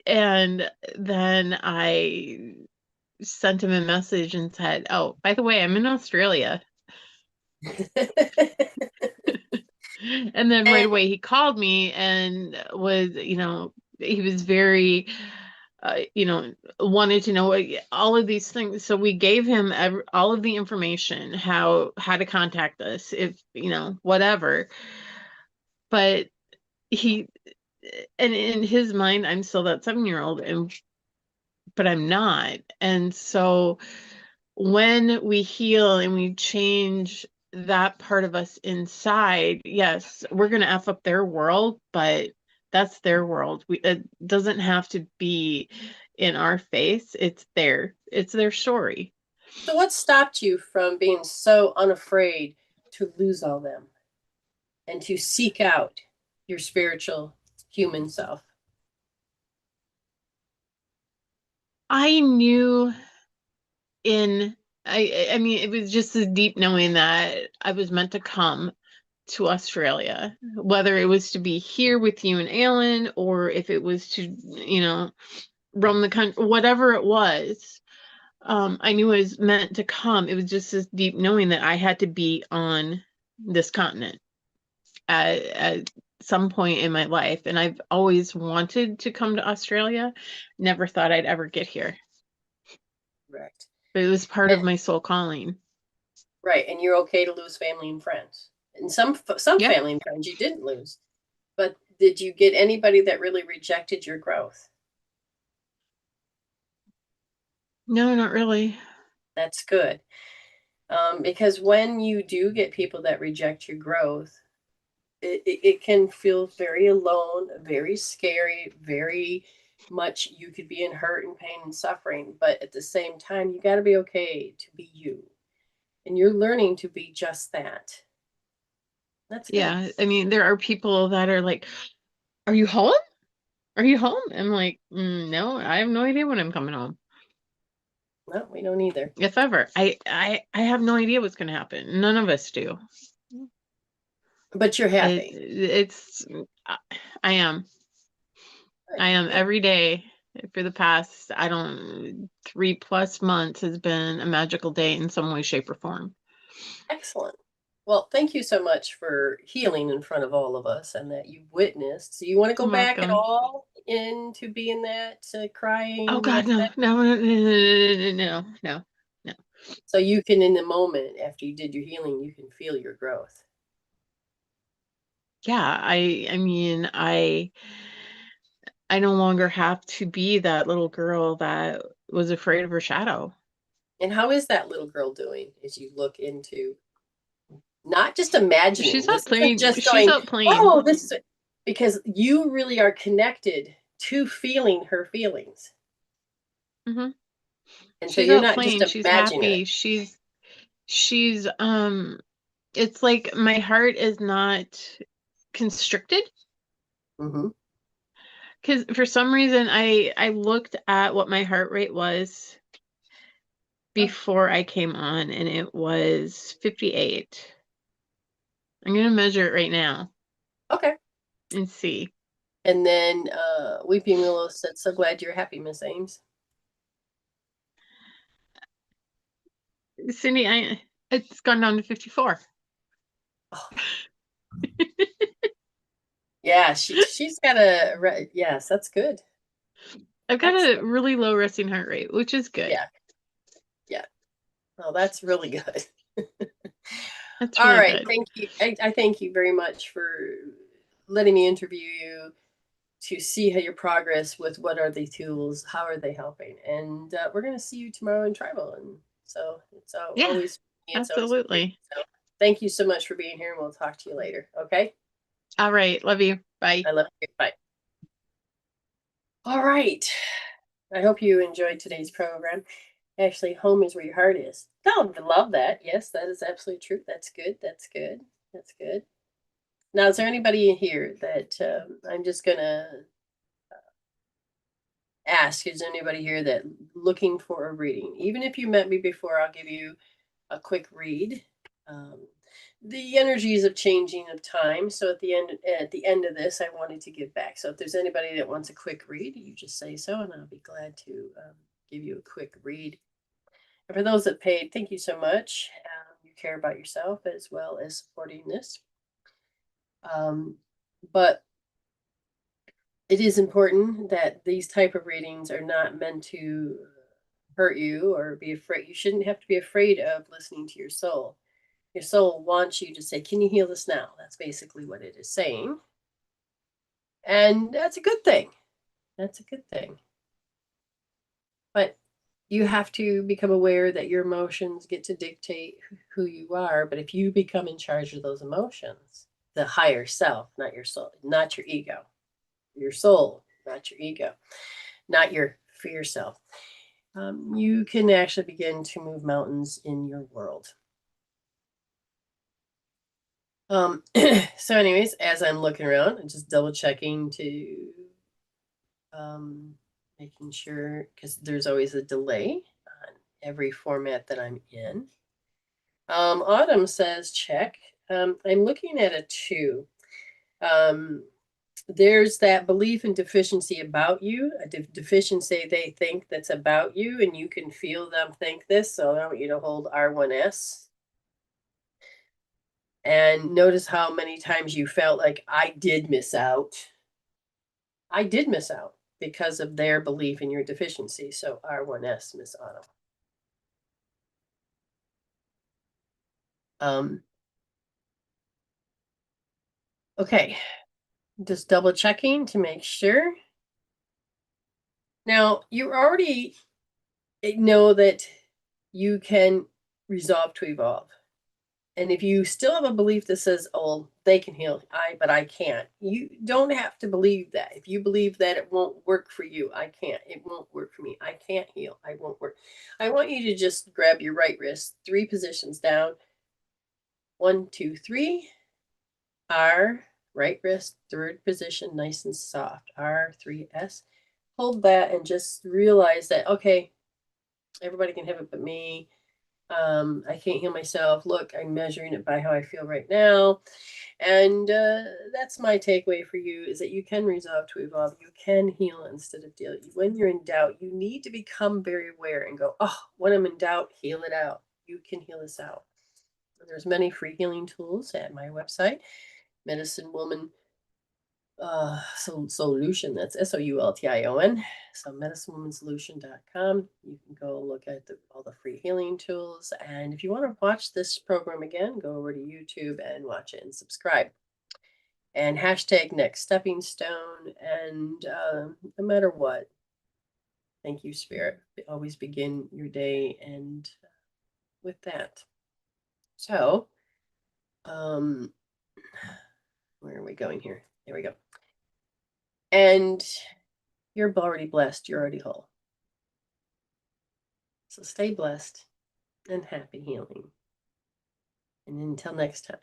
And then I sent him a message and said, "Oh, by the way, I'm in Australia." And then right And away he called me and was, he was very, wanted to know all of these things. So we gave him all of the information, how to contact us, if, whatever. But he, and in his mind, I'm still that 7-year-old, but I'm not. And so when we heal and we change that part of us inside, yes, we're going to F up their world, but that's their world. It doesn't have to be in our face. It's their story. so what stopped you from being so unafraid to lose all them and to seek out your spiritual human self? I knew I mean, it was just this deep knowing that I was meant to come to Australia, whether it was to be here with you and Alan, or if it was to, roam the country, whatever it was. I knew it was meant to come. It was just this deep knowing that I had to be on this continent at some point in my life. And I've always wanted to come to Australia. Never thought I'd ever get here. Correct. But it was part of my soul calling. Right, and you're okay to lose family and friends. And some Yeah. family and friends you didn't lose. But did you get anybody that really rejected your growth? No, not really. That's good. Because when you do get people that reject your growth, it can feel very alone, very scary, very much you could be in hurt and pain and suffering. But at the same time, you got to be okay to be you. And you're learning to be just that. That's good. Yeah. I mean, there are people that are like, "Are you home? Are you home?" I'm like, "No, I have no idea when I'm coming home. No, we don't either. If ever. I have no idea what's going to happen. None of us do." But you're happy. It's I am. Good, I am good. every day for the past, 3+ months has been a magical day in some way, shape, or form. Excellent. Well, thank you so much for healing in front of all of us and that you witnessed. So you want to go You're back at welcome. all into being that Oh crying, God, no, upset? no, no, no, no, no, no, no. So you can, in the moment after you did your healing, you can feel your growth. Yeah, I mean, I no longer have to be that little girl that was afraid of her shadow. And how is that little girl doing as you look into not just imagining? She's out This isn't playing. just She's going, out playing. oh, this is because you really are connected to feeling her feelings. Hmm. And so She's you're out not just playing. She's imagining it. happy. She's it's like my heart is not constricted, Mm-hmm. because for some reason I looked at what my heart rate was before I came on, and it was 58. I'm gonna measure it right now Okay. and see. And then Weeping Willow said, so glad you're happy, Miss Ames. Cindy, it's gone down to 54. Oh. Yeah, she's got yes, that's good. I've got a Excellent. really low resting heart rate, which is good. Yeah, yeah. Oh, that's really good. That's All really right, good. thank you. I thank you very much for letting me interview you to see how your progress with what are the tools, how are they helping, and we're going to see you tomorrow in Tribal, and so it's Yeah, always great. absolutely. So thank you so much for being here, and we'll talk to you later. Okay. All right. Love you. Bye. I love you. Bye. All right. I hope you enjoyed today's program. Actually, home is where your heart is. Oh, I love that. Yes, that is absolutely true. That's good. That's good. That's good. Now, is there anybody in here that I'm just going to ask, is there anybody here that looking for a reading? Even if you met me before, I'll give you a quick read. The energies of changing of time. So at the end of this, I wanted to give back. So if there's anybody that wants a quick read, you just say so, and I'll be glad to give you a quick read. And for those that paid, thank you so much. You care about yourself as well as supporting this. But it is important that these type of readings are not meant to hurt you or be afraid. You shouldn't have to be afraid of listening to your soul. Your soul wants you to say, can you heal this now? That's basically what it is saying. And that's a good thing. That's a good thing. But you have to become aware that your emotions get to dictate who you are. But if you become in charge of those emotions, the higher self, not your soul, not your ego, your soul, not your ego, not your fear self, you can actually begin to move mountains in your world. So anyways, as I'm looking around and just double checking to making sure, because there's always a delay on every format that I'm in. Autumn says check. I'm looking at a 2. There's that belief in deficiency about you, a deficiency they think that's about you, and you can feel them think this. So I want you to hold R1S. And notice how many times you felt like I did miss out. I did miss out because of their belief in your deficiency. So R1S, Miss Autumn. Okay, just double checking to make sure. Now, you already know that you can resolve to evolve. And if you still have a belief that says, oh, they can heal, but I can't, you don't have to believe that. If you believe that it won't work for you, I can't, it won't work for me, I can't heal, I won't work. I want you to just grab your right wrist, 3 positions down. 1, 2, 3. R, right wrist, 3rd position, nice and soft. R3S. Hold that and just realize that, okay, everybody can have it but me. I can't heal myself. Look, I'm measuring it by how I feel right now. And that's my takeaway for you, is that you can resolve to evolve. You can heal instead of deal. When you're in doubt, you need to become very aware and go, oh, when I'm in doubt, heal it out. You can heal this out. There's many free healing tools at my website, Medicine Woman Soultion. That's Soultion. So medicinewomansolution.com. You can go look at all the free healing tools. And if you want to watch this program again, go over to YouTube and watch it and subscribe. And hashtag next stepping stone. And no matter what, thank you, Spirit. Always begin your day and with that. So, where are we going here? There we go. And you're already blessed. You're already whole. So stay blessed and happy healing. And until next time.